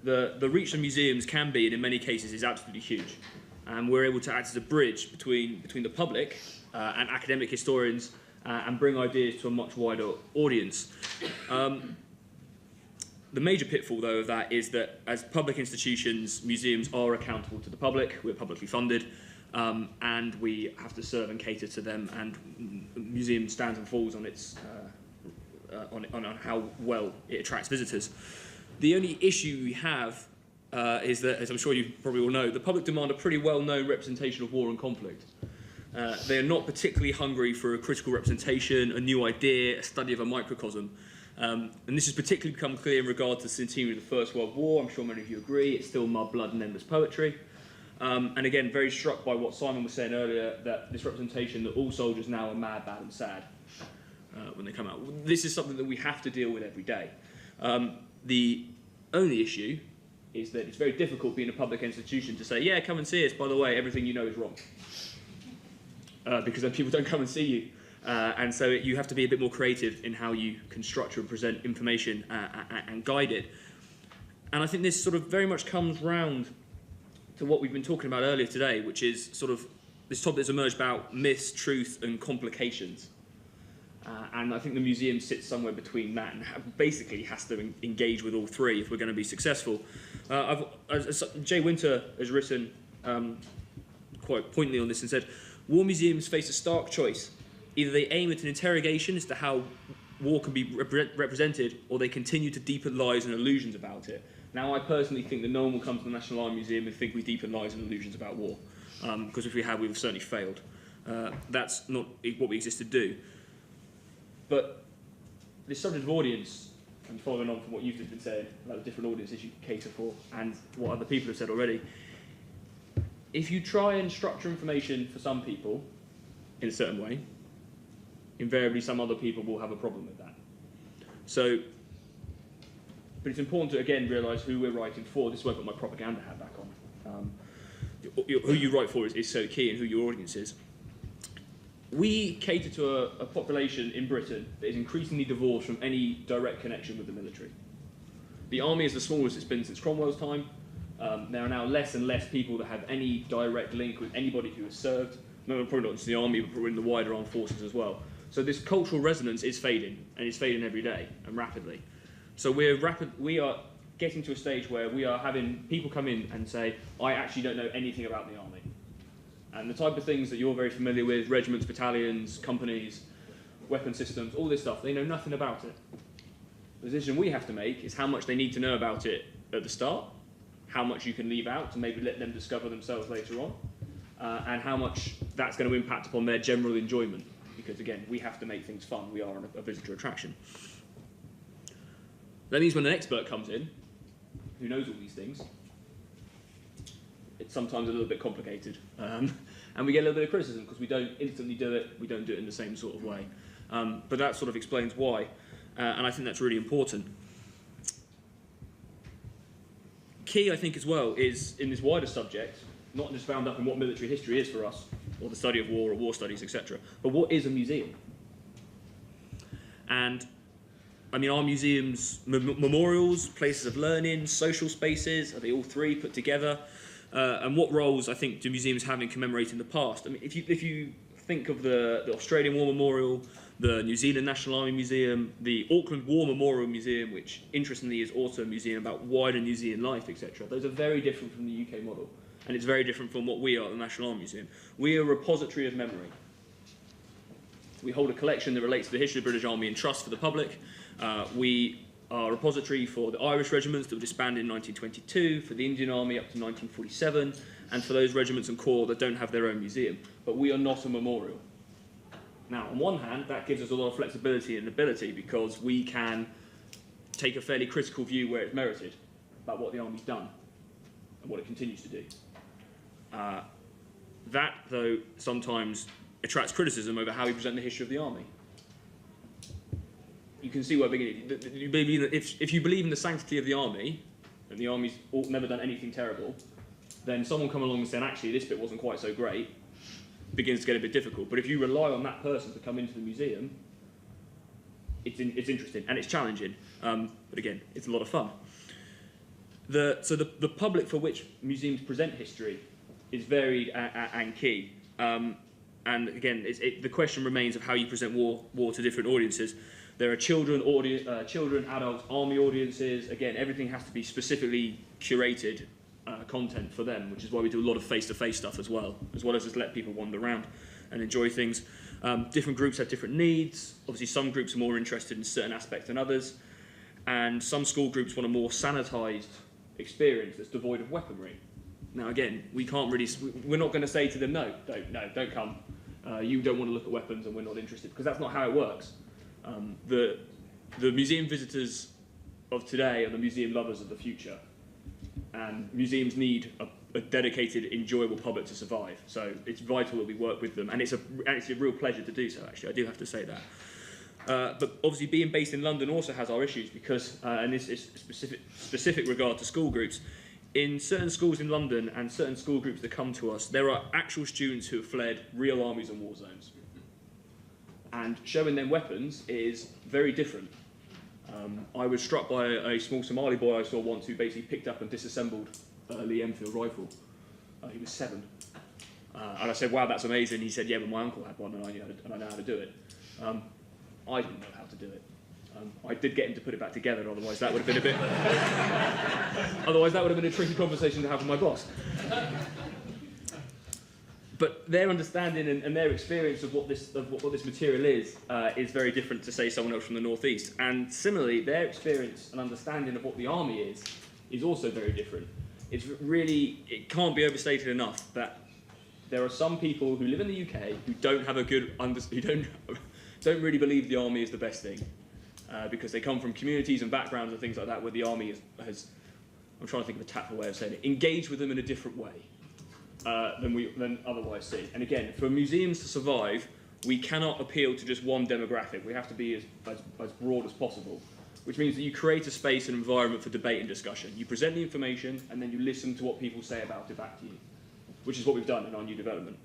The reach of museums can be, and in many cases is absolutely huge. And we're able to act as a bridge between the public and academic historians and bring ideas to a much wider audience. The major pitfall, though, of that is that as public institutions, museums are accountable to the public. We're publicly funded, and we have to serve and cater to them, and museum stands and falls on its on how well it attracts visitors. The only issue we have is that, as I'm sure you probably all know, the public demand a pretty well-known representation of war and conflict. They are not particularly hungry for a critical representation, a new idea, a study of a microcosm. And this has particularly become clear in regard to the centenary of the First World War. I'm sure many of you agree, it's still mud, blood and endless poetry. And again, very struck by what Simon was saying earlier, that this representation that all soldiers now are mad, bad and sad when they come out. This is something that we have to deal with every day. The only issue is that it's very difficult being a public institution to say, yeah, come and see us, by the way, everything you know is wrong. Because then people don't come and see you. And so you have to be a bit more creative in how you can structure and present information and guide it. And I think this sort of very much comes round to what we've been talking about earlier today, which is sort of this topic that's emerged about myths, truth and complications. And I think the museum sits somewhere between that and basically has to engage with all three if we're going to be successful. Jay Winter has written quite pointedly on this and said, war museums face a stark choice. Either they aim at an interrogation as to how war can be represented, or they continue to deepen lies and illusions about it. Now, I personally think that no one will come to the National Army Museum and think we deepen lies and illusions about war, because if we had, we would have certainly failed. That's not what we exist to do. But this subject of audience, and following on from what you've just been saying about the different audiences you can cater for, and what other people have said already, if you try and structure information for some people in a certain way, invariably some other people will have a problem with that. So, but it's important to again realise who we're writing for. This is where I put my propaganda hat back on. Who you write for is so key, and who your audience is. We cater to a population in Britain that is increasingly divorced from any direct connection with the military. The army is the smallest it's been since Cromwell's time. There are now less and less people that have any direct link with anybody who has served. No, probably not just the army, but probably in the wider armed forces as well. So this cultural resonance is fading, and it's fading every day and rapidly. So we are getting to a stage where we are having people come in and say, I actually don't know anything about the army. And the type of things that you're very familiar with, regiments, battalions, companies, weapon systems, all this stuff. They know nothing about it. The decision we have to make is how much they need to know about it at the start, how much you can leave out to maybe let them discover themselves later on, and how much that's going to impact upon their general enjoyment. Because again, we have to make things fun. We are a visitor attraction. That means when an expert comes in, who knows all these things, it's sometimes a little bit complicated. And we get a little bit of criticism because we don't instantly do it, we don't do it in the same sort of way. But that sort of explains why, and I think that's really important. Key, I think, as well, is in this wider subject, not just bound up in what military history is for us, or the study of war, or war studies, etc., but what is a museum? And I mean, are museums memorials, places of learning, social spaces? Are they all three put together? And what roles, I think, do museums have in commemorating the past? I mean, if you think of the Australian War Memorial, the New Zealand National Army Museum, the Auckland War Memorial Museum, which interestingly is also a museum about wider New Zealand life, etc., those are very different from the UK model. And it's very different from what we are at the National Army Museum. We are a repository of memory. We hold a collection that relates to the history of the British Army in trust for the public. We are a repository for the Irish regiments that were disbanded in 1922, for the Indian Army up to 1947, and for those regiments and corps that don't have their own museum. But we are not a memorial. Now, on one hand, that gives us a lot of flexibility and ability because we can take a fairly critical view where it's merited about what the Army's done and what it continues to do. That, though, sometimes attracts criticism over how we present the history of the Army. You can see where beginning. If you believe in the sanctity of the Army, and the Army's never done anything terrible, then someone come along and saying, actually, this bit wasn't quite so great, begins to get a bit difficult. But if you rely on that person to come into the museum, it's interesting and it's challenging. But again, it's a lot of fun. So the public for which museums present history is varied and key. And again, the question remains of how you present war to different audiences. There are children, adults, army audiences. Again, everything has to be specifically curated content for them, which is why we do a lot of face-to-face stuff as well as just let people wander around and enjoy things. Different groups have different needs. Obviously, some groups are more interested in certain aspects than others, and some school groups want a more sanitised experience that's devoid of weaponry. Now, again, we're not going to say to them, no, don't come. You don't want to look at weapons and we're not interested, because that's not how it works. The museum visitors of today are the museum lovers of the future. And museums need a dedicated, enjoyable public to survive. So it's vital that we work with them. And it's a real pleasure to do so, actually. I do have to say that. But obviously being based in London also has our issues because, and this is specific regard to school groups, in certain schools in London and certain school groups that come to us, there are actual students who have fled real armies and war zones. And showing them weapons is very different. I was struck by a small Somali boy I saw once who basically picked up and disassembled a Lee Enfield rifle. He was 7. And I said, wow, that's amazing. He said, yeah, but my uncle had one and I know how to do it. I didn't know how to do it. I did get him to put it back together, otherwise that would have been a bit... otherwise that would have been a tricky conversation to have with my boss. But their understanding and their experience of what this material is very different to, say, someone else from the northeast. And similarly, their experience and understanding of what the army is also very different. It can't be overstated enough that there are some people who live in the UK who don't have a good don't really believe the army is the best thing because they come from communities and backgrounds and things like that where the army has I'm trying to think of a tactful way of saying it, engage with them in a different way. Than otherwise see. And again, for museums to survive, we cannot appeal to just one demographic. We have to be as broad as possible, which means that you create a space and environment for debate and discussion. You present the information, and then you listen to what people say about it back to you, which is what we've done in our new development.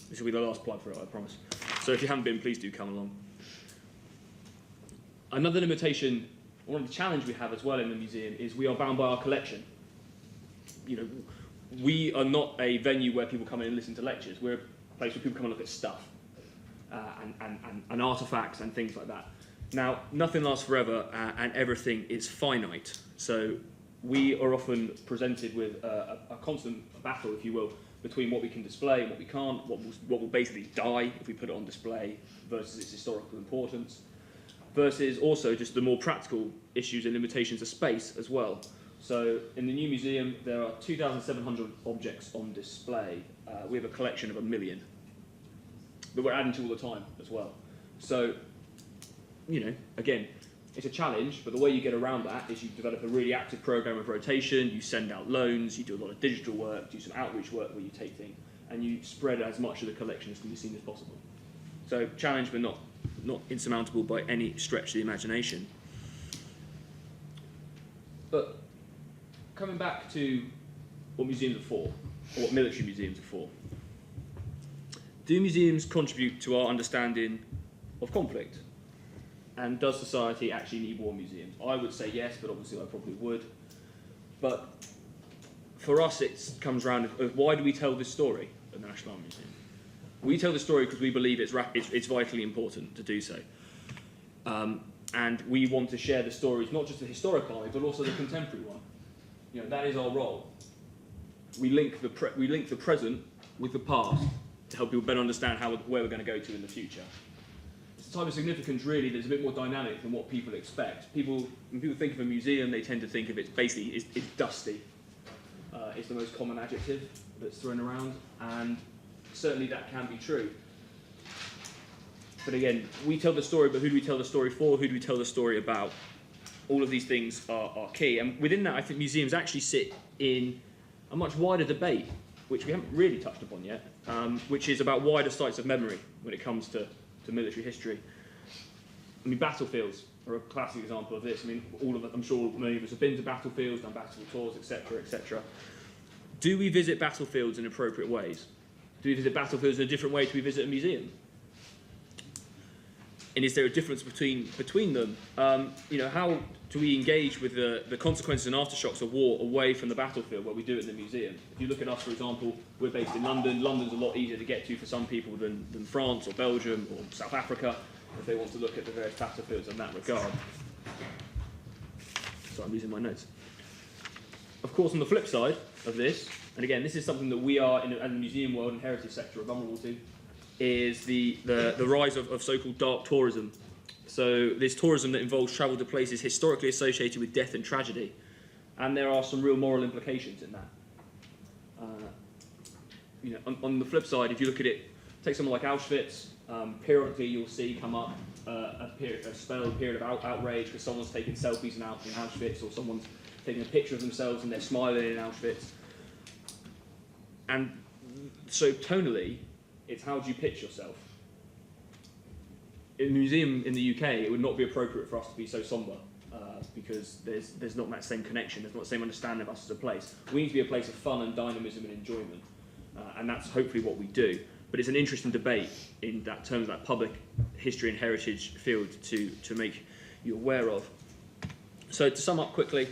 This will be the last plug for it, I promise. So if you haven't been, please do come along. Another limitation, one of the challenge we have as well in the museum is we are bound by our collection. We are not a venue where people come in and listen to lectures. We're a place where people come and look at stuff and artefacts and things like that. Now, nothing lasts forever and everything is finite. So we are often presented with a constant battle, if you will, between what we can display and what we can't, what will basically die if we put it on display versus its historical importance, versus also just the more practical issues and limitations of space as well. So in the new museum, there are 2,700 objects on display. We have a collection of 1 million that we're adding to all the time as well. So, you know, again, it's a challenge, but the way you get around that is you develop a really active program of rotation, you send out loans, you do a lot of digital work, do some outreach work where you take things, and you spread as much of the collection as can be seen as possible. So challenge, but not insurmountable by any stretch of the imagination. But coming back to what museums are for, or what military museums are for, do museums contribute to our understanding of conflict? And does society actually need war museums? I would say yes, but obviously I probably would. But for us, it comes around of why do we tell this story at the National Army Museum? We tell the story because we believe it's vitally important to do so. And we want to share the stories, not just the historic army, but also the contemporary one. You know, that is our role. We link the present with the past to help people better understand where we're going to go to in the future. It's a type of significance, really, that's a bit more dynamic than what people expect. When people think of a museum, they tend to think of it basically it's dusty. It's the most common adjective that's thrown around, and certainly that can be true. But again, we tell the story, but who do we tell the story for? Who do we tell the story about? All of these things are key. And within that, I think museums actually sit in a much wider debate, which we haven't really touched upon yet, which is about wider sites of memory when it comes to military history. I mean, battlefields are a classic example of this. I mean, I'm sure many of us have been to battlefields, done battle tours, etc., etc. Do we visit battlefields in appropriate ways? Do we visit battlefields in a different way to we visit a museum? And is there a difference between them? You know, how do we engage with the consequences and aftershocks of war away from the battlefield where we do it in the museum? If you look at us, for example, we're based in London. London's a lot easier to get to for some people than France or Belgium or South Africa if they want to look at the various battlefields in that regard. Sorry, I'm losing my notes. Of course, on the flip side of this, and again, this is something that we are, in the museum world and heritage sector, are vulnerable to, is the rise of so-called dark tourism. So this tourism that involves travel to places historically associated with death and tragedy. And there are some real moral implications in that. You know, on the flip side, if you look at it, take someone like Auschwitz, periodically you'll see come up a period of outrage because someone's taking selfies in Auschwitz, or someone's taking a picture of themselves and they're smiling in Auschwitz. And so tonally, it's how do you pitch yourself? In a museum in the UK, it would not be appropriate for us to be so sombre because there's not that same connection, there's not the same understanding of us as a place. We need to be a place of fun and dynamism and enjoyment, and that's hopefully what we do. But it's an interesting debate in that terms, that public history and heritage field to make you aware of. So to sum up quickly,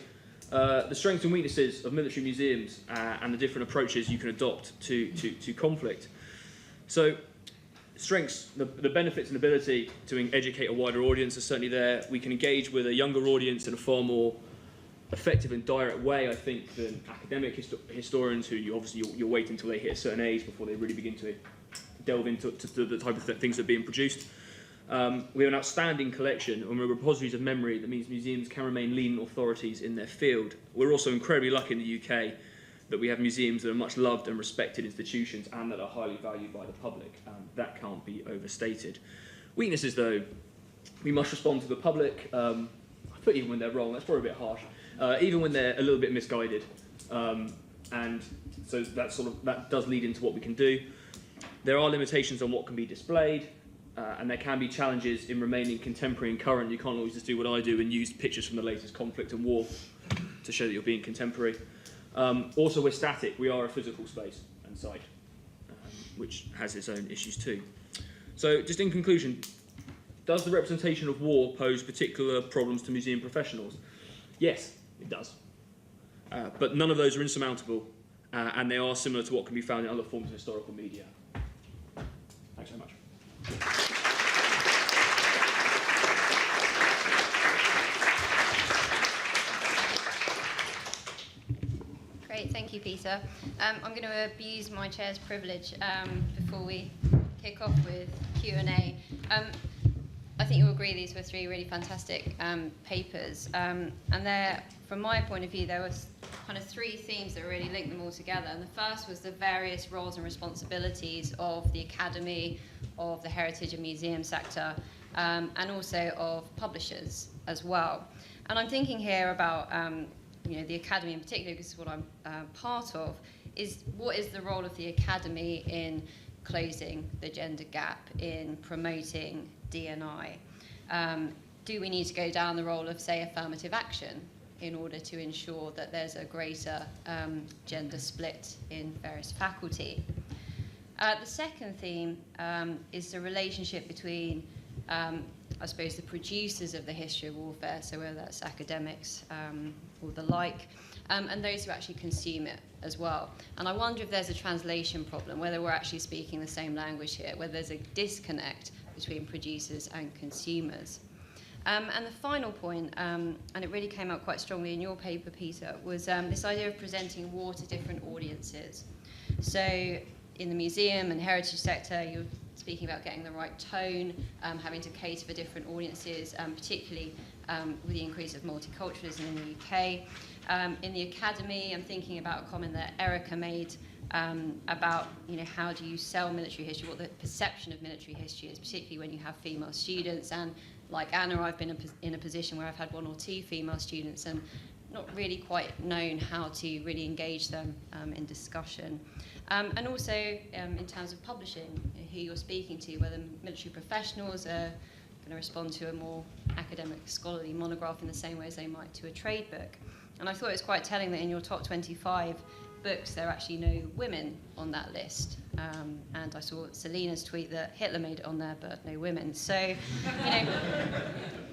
the strengths and weaknesses of military museums and the different approaches you can adopt to conflict. So strengths, the benefits and ability to educate a wider audience are certainly there. We can engage with a younger audience in a far more effective and direct way, I think, than academic historians who you're waiting until they hit a certain age before they really begin to delve into the type of things that are being produced. We have an outstanding collection and we're repositories of memory. That means museums can remain leading authorities in their field. We're also incredibly lucky in the UK that we have museums that are much loved and respected institutions and that are highly valued by the public. That can't be overstated. Weaknesses, though, we must respond to the public, but even when they're wrong, that's probably a bit harsh, even when they're a little bit misguided. And so that does lead into what we can do. There are limitations on what can be displayed, and there can be challenges in remaining contemporary and current. You can't always just do what I do and use pictures from the latest conflict and war to show that you're being contemporary. Also, we're static. We are a physical space and site, which has its own issues too. So, just in conclusion, does the representation of war pose particular problems to museum professionals? Yes, it does. But none of those are insurmountable, and they are similar to what can be found in other forms of historical media. Thanks very much. you, Peter. I'm going to abuse my chair's privilege before we kick off with Q&A. I think you'll agree these were three really fantastic papers. And there, from my point of view, there was kind of three themes that really linked them all together. And the first was the various roles and responsibilities of the academy, of the heritage and museum sector, and also of publishers as well. And I'm thinking here about the academy in particular, because it's what I'm part of, is what is the role of the academy in closing the gender gap, in promoting D&I? Do we need to go down the role of, say, affirmative action in order to ensure that there's a greater gender split in various faculty? The second theme is the relationship between, I suppose, the producers of the history of warfare, so whether that's academics or the like, and those who actually consume it as well. And I wonder if there's a translation problem, whether we're actually speaking the same language here, whether there's a disconnect between producers and consumers. And the final point, and it really came out quite strongly in your paper, Peter, was this idea of presenting war to different audiences. So in the museum and heritage sector, you're speaking about getting the right tone, having to cater for different audiences, particularly with the increase of multiculturalism in the UK. In the academy, I'm thinking about a comment that Erica made about how do you sell military history, what the perception of military history is, particularly when you have female students. And like Anna, I've been in a position where I've had one or two female students and not really quite known how to really engage them in discussion. And also in terms of publishing, who you're speaking to, whether military professionals are going to respond to a more academic, scholarly monograph in the same way as they might to a trade book. And I thought it was quite telling that in your top 25 books, there are actually no women on that list. And I saw Selena's tweet that Hitler made it on there, but no women. So,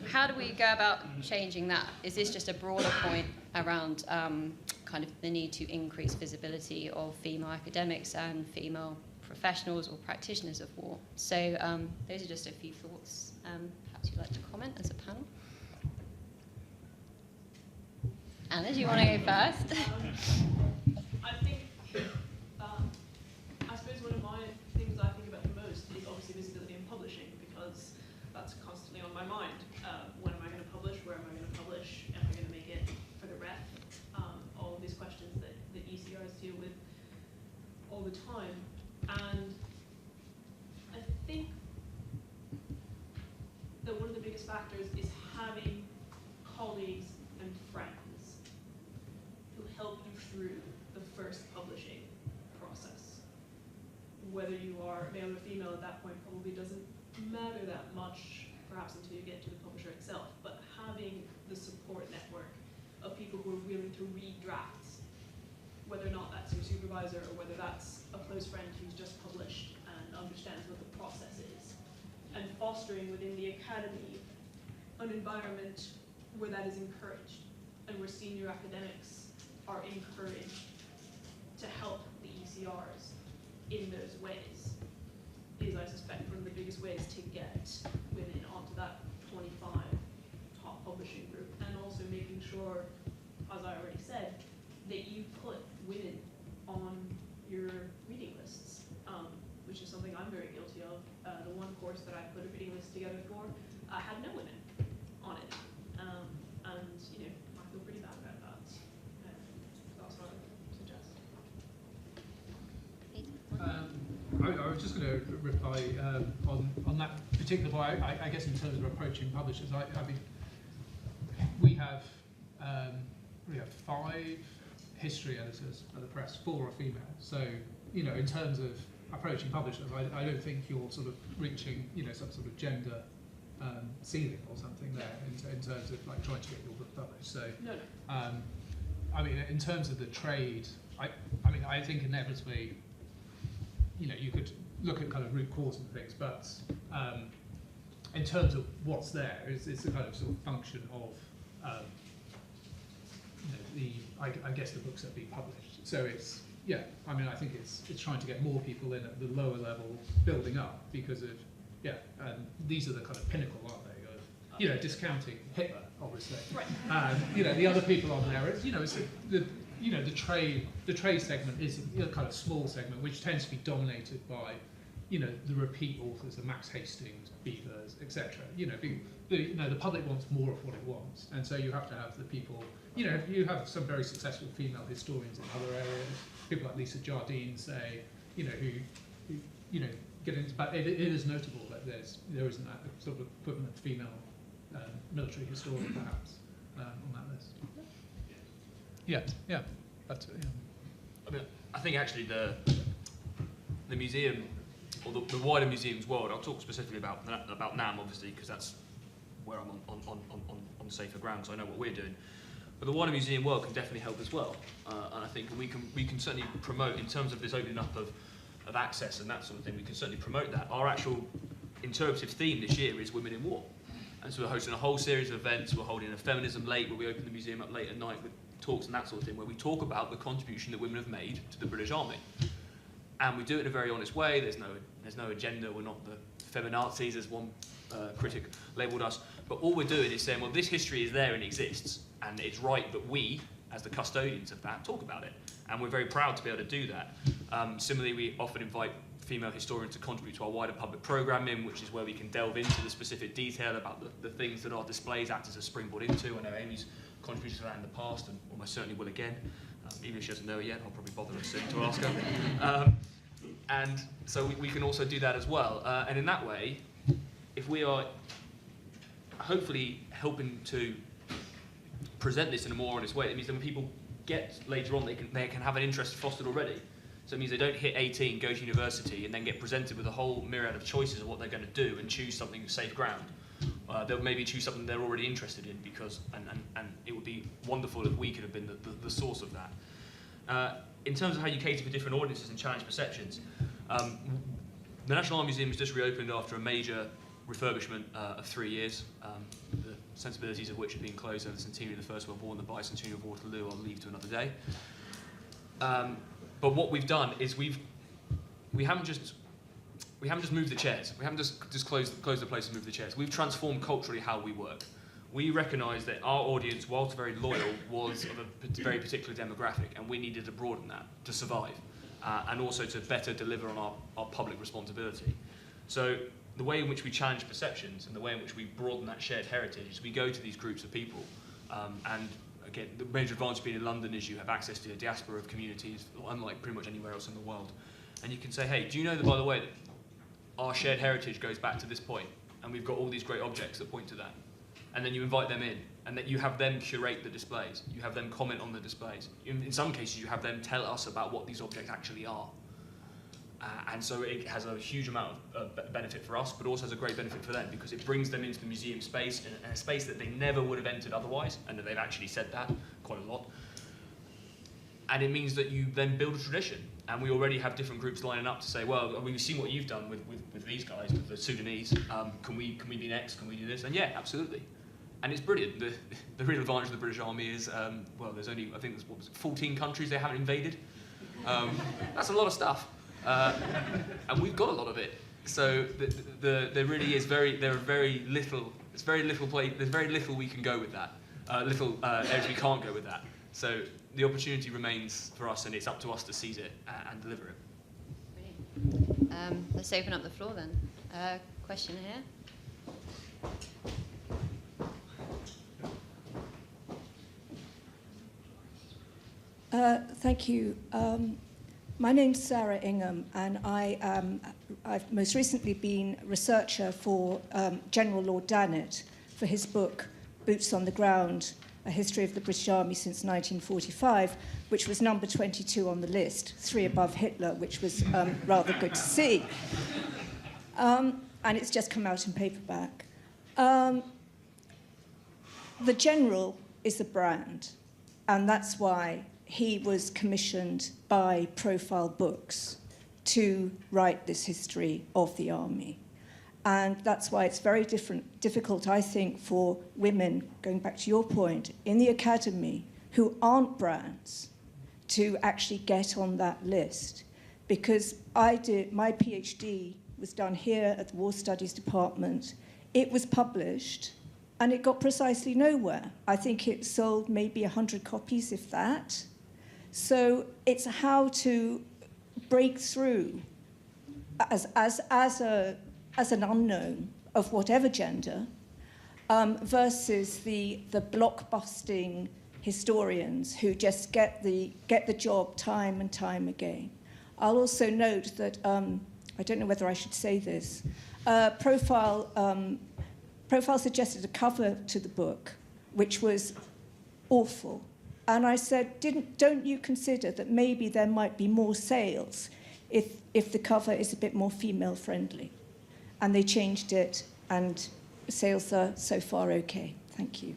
how do we go about changing that? Is this just a broader point around kind of the need to increase visibility of female academics and female professionals or practitioners of war? So those are just a few thoughts. Perhaps you'd like to comment as a panel. Anna, do you want to go first? I think, I suppose one of my things I think about the most is obviously visibility in publishing, because that's constantly on my mind. When am I going to publish? Where am I going to publish? Am I going to make it for the ref? All of these questions that ECRs deal with all the time. And I think that one of the biggest factors is having colleagues and friends who help you through the first publishing process. Whether you are male or female at that point probably doesn't matter that much, perhaps until you get to the publisher itself, but having the support network of people who are willing to read drafts, whether or not that's your supervisor or whether that's a close friend who's just published and understands what the process is, and fostering within the academy an environment where that is encouraged and where senior academics are encouraged to help the ECRs in those ways is, I suspect, one of the biggest ways to get women onto that 25 top publishing group, and also making sure, as I already said, that you put women on your reading lists, which is something I'm very guilty of. The one course that I put a reading list together for had no women on it, and I feel pretty bad about that. That's what I would suggest. I was just going to reply on that particular point. I guess in terms of approaching publishers, I mean, we have 5 history editors at the press, 4 are female. So, in terms of approaching publishers, I don't think you're sort of reaching, some sort of gender ceiling or something there in terms of like trying to get your book published. So, No. I mean, in terms of the trade, I think inevitably, you could look at kind of root cause and things, but in terms of what's there, it's a kind of sort of function of I guess the books that are being published. So it's, I think it's trying to get more people in at the lower level building up, because of, these are the kind of pinnacle, aren't they, of, discounting Hitler, obviously. Right. The other people on there, it's the trade segment is a kind of small segment which tends to be dominated by, the repeat authors, the Max Hastings, Beavers, etc. The public wants more of what it wants, and so you have to have the people. You have some very successful female historians in other areas, people like Lisa Jardine, say, who get into. But it is notable that there isn't a sort of equivalent female military historian, perhaps, on that list. Yeah, that's it. Yeah. I mean, I think actually the museum, or the wider museums world, I'll talk specifically about NAM, obviously, because that's where I'm on safer ground, so I know what we're doing. But the wider museum world can definitely help as well, and I think we can certainly promote, in terms of this opening up of access and that sort of thing, we can certainly promote that. Our actual interpretive theme this year is Women in War, and so we're hosting a whole series of events. We're holding a Feminism Late, where we open the museum up late at night with talks and that sort of thing, where we talk about the contribution that women have made to the British Army. And we do it in a very honest way. There's no agenda. We're not the feminazis, as one critic labelled us. But all we're doing is saying, well, this history is there and exists, and it's right that we, as the custodians of that, talk about it. And we're very proud to be able to do that. Similarly, we often invite female historians to contribute to our wider public programming, which is where we can delve into the specific detail about the things that our displays act as a springboard into. I know Amy's contributed to that in the past, and almost certainly will again. Even if she doesn't know it yet, I'll probably bother her soon to ask her. And so we can also do that as well. And in that way, if we are hopefully helping to present this in a more honest way, it means that when people get later on, they can have an interest fostered already. So it means they don't hit 18, go to university, and then get presented with a whole myriad of choices of what they're going to do and choose something safe ground. They'll maybe choose something they're already interested in, because and it would be wonderful if we could have been the source of that. In terms of how you cater for different audiences and challenge perceptions, the National Army Museum has just reopened after a major refurbishment of 3 years, the sensibilities of which have been closed over the centenary of the First World War and the bicentennial of Waterloo. I'll leave to another day. But what we've done is we haven't just moved the chairs. We haven't just closed the place and moved the chairs. We've transformed culturally how we work. We recognise that our audience, whilst very loyal, was of a very particular demographic, and we needed to broaden that to survive, and also to better deliver on our public responsibility. So the way in which we challenge perceptions and the way in which we broaden that shared heritage is we go to these groups of people, and again, the major advantage being in London is you have access to a diaspora of communities, unlike pretty much anywhere else in the world. And you can say, hey, do you know that, by the way, that our shared heritage goes back to this point, and we've got all these great objects that point to that. And then you invite them in, and that you have them curate the displays. You have them comment on the displays. In some cases, you have them tell us about what these objects actually are. And so it has a huge amount of benefit for us, but also has a great benefit for them, because it brings them into the museum space, and a space that they never would have entered otherwise, and that they've actually said that quite a lot. And it means that you then build a tradition. And we already have different groups lining up to say, well, we've seen what you've done with these guys, with the Sudanese. Can we be next? Can we do this? And yeah, absolutely. And it's brilliant. The real advantage of the British Army is, well, there's only, I think there's 14 countries they haven't invaded. That's a lot of stuff. And we've got a lot of it. So there really is there's very little we can go with that. Little areas we can't go with that. So the opportunity remains for us, and it's up to us to seize it and deliver it. Brilliant. Let's open up the floor then. Question here. Thank you. My name's Sarah Ingham, and I've most recently been researcher for General Lord Dannatt for his book, Boots on the Ground, A History of the British Army Since 1945, which was number 22 on the list, 3 above Hitler, which was rather good to see. And it's just come out in paperback. The General is a brand, and that's why he was commissioned by Profile Books to write this history of the army. And that's why it's very difficult, I think, for women, going back to your point, in the academy who aren't brands to actually get on that list. Because my PhD was done here at the War Studies Department. It was published, and it got precisely nowhere. I think it sold maybe 100 copies, if that. So it's how to break through as an unknown of whatever gender, versus the blockbusting historians who just get the job time and time again. I'll also note that I don't know whether I should say this. Profile suggested a cover to the book, which was awful, and I said, don't you consider that maybe there might be more sales if the cover is a bit more female friendly? And they changed it, and sales are so far okay. Thank you.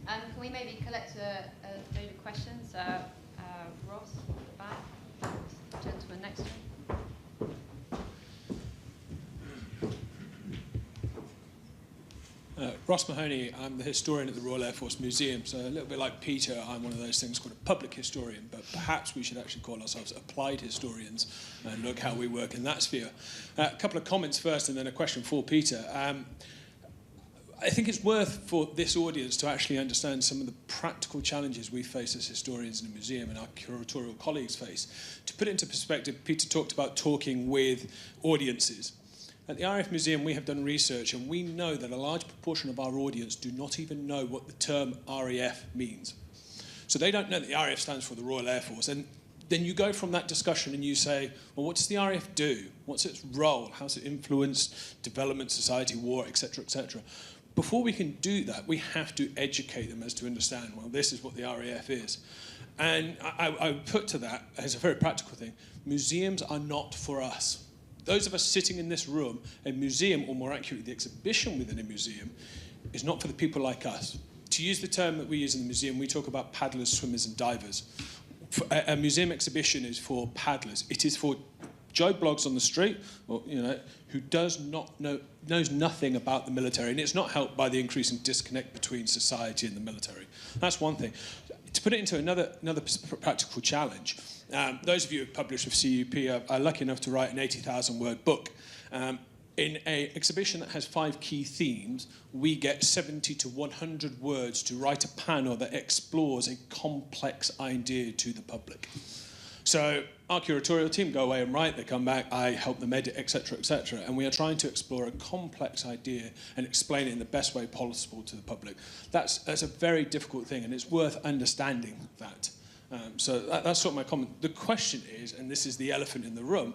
Can we maybe collect a load of questions? Ross, back, gentleman next to him. Ross Mahoney, I'm the historian at the Royal Air Force Museum, so a little bit like Peter, I'm one of those things called a public historian, but perhaps we should actually call ourselves applied historians and look how we work in that sphere. A couple of comments first and then a question for Peter. I think it's worth for this audience to actually understand some of the practical challenges we face as historians in a museum and our curatorial colleagues face. To put it into perspective, Peter talked about talking with audiences. At the RAF Museum, we have done research, and we know that a large proportion of our audience do not even know what the term RAF means. So they don't know that the RAF stands for the Royal Air Force. And then you go from that discussion and you say, well, what does the RAF do? What's its role? How's it influence development, society, war, etc., etc.? Before we can do that, we have to educate them as to understand, well, this is what the RAF is. And I put to that, as a very practical thing, museums are not for us. Those of us sitting in this room, a museum, or more accurately, the exhibition within a museum, is not for the people like us. To use the term that we use in the museum, we talk about paddlers, swimmers, and divers. A museum exhibition is for paddlers. It is for Joe Bloggs on the street, or, who knows nothing about the military, and it's not helped by the increasing disconnect between society and the military. That's one thing. To put it into another practical challenge, those of you who have published with CUP are lucky enough to write an 80,000-word book. In an exhibition that has 5 key themes, we get 70 to 100 words to write a panel that explores a complex idea to the public. So our curatorial team go away and write, they come back, I help them edit, etc., etc., and we are trying to explore a complex idea and explain it in the best way possible to the public. That's a very difficult thing, and it's worth understanding that. So that's sort of my comment. The question is, and this is the elephant in the room,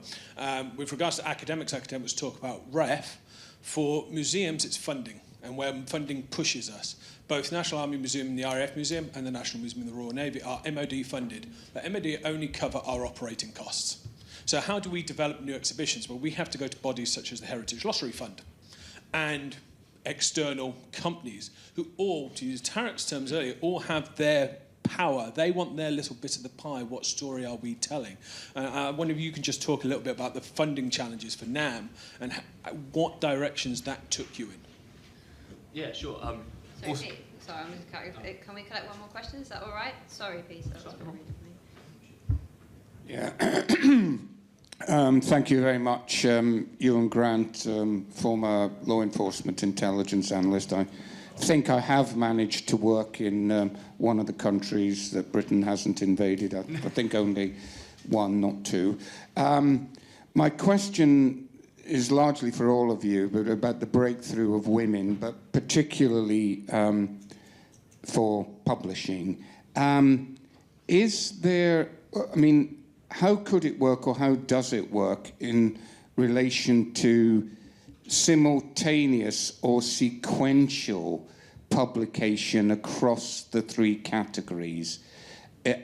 with regards to academics talk about REF. For museums, it's funding, and where funding pushes us. Both National Army Museum and the RAF Museum and the National Museum of the Royal Navy are MOD funded. But MOD only cover our operating costs. So how do we develop new exhibitions? Well, we have to go to bodies such as the Heritage Lottery Fund and external companies who all, to use Tarek's terms earlier, all have their power. They want their little bit of the pie. What story are we telling? I wonder if you can just talk a little bit about the funding challenges for NAM and what directions that took you in. Yeah, sure. Sorry, I'm going to cut you. Can we collect one more question? Is that all right? Sorry, Peter. Yeah. Thank you very much. Ewan Grant, former law enforcement intelligence analyst. I think I have managed to work in one of the countries that Britain hasn't invaded. I think only one, not two. My question is largely for all of you, but about the breakthrough of women, but particularly for publishing. Is there, how could it work, or how does it work in relation to simultaneous or sequential publication across the 3 categories?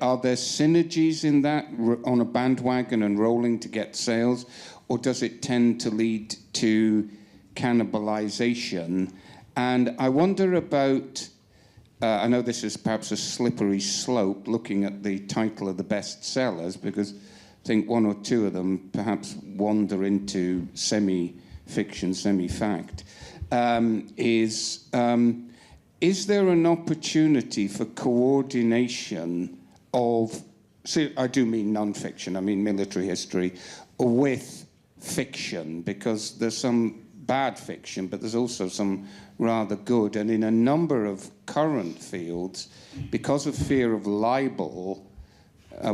Are there synergies in that on a bandwagon and rolling to get sales, or does it tend to lead to cannibalization? And I wonder about, I know this is perhaps a slippery slope looking at the title of the bestsellers, because I think 1 or 2 of them perhaps wander into semi-fiction, semi-fact. Is there an opportunity for coordination of, I do mean non-fiction, I mean military history, with fiction, because there's some bad fiction, but there's also some rather good. And in a number of current fields, because of fear of libel,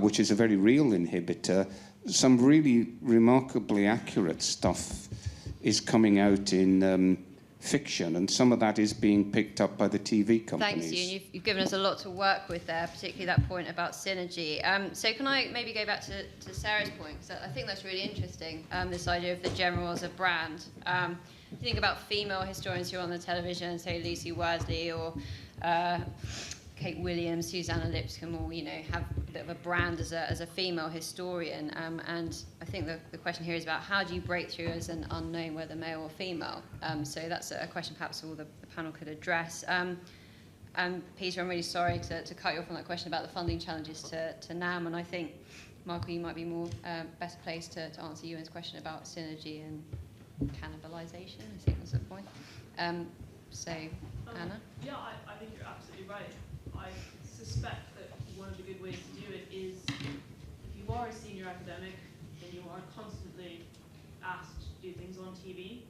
which is a very real inhibitor, some really remarkably accurate stuff is coming out in fiction, and some of that is being picked up by the TV companies. Thanks, you. You've given us a lot to work with there, particularly that point about synergy. So can I maybe go back to Sarah's point, because I think that's really interesting, this idea of the general as a brand. If you think about female historians who are on the television, say Lucy Worsley or Kate Williams, Susanna Lipscomb, all have a bit of a brand as a female historian. And I think the question here is about how do you break through as an unknown, whether male or female. So that's a question perhaps all the panel could address. And Peter, I'm really sorry to cut you off on that question about the funding challenges to NAM. And I think, Michael, you might be more best placed to answer Ewan's question about synergy and cannibalisation. I think was the point. Anna? Yeah, I think you're absolutely right. I suspect that one of the good ways to do it is, if you are a senior academic and you are constantly asked to do things on TV,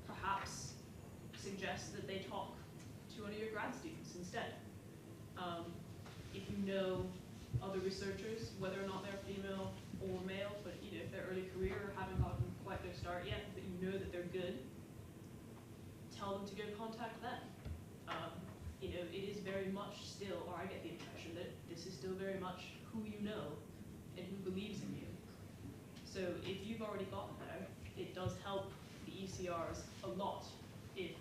perhaps suggest that they talk to one of your grad students instead. If you know other researchers, whether or not they're female or male, but if they're early career or haven't gotten quite their start yet, but you know that they're good, tell them to go contact them. It is very much still, or I get the impression that this is still very much who you know and who believes in you. So if you've already gotten there, it does help the ECRs a lot if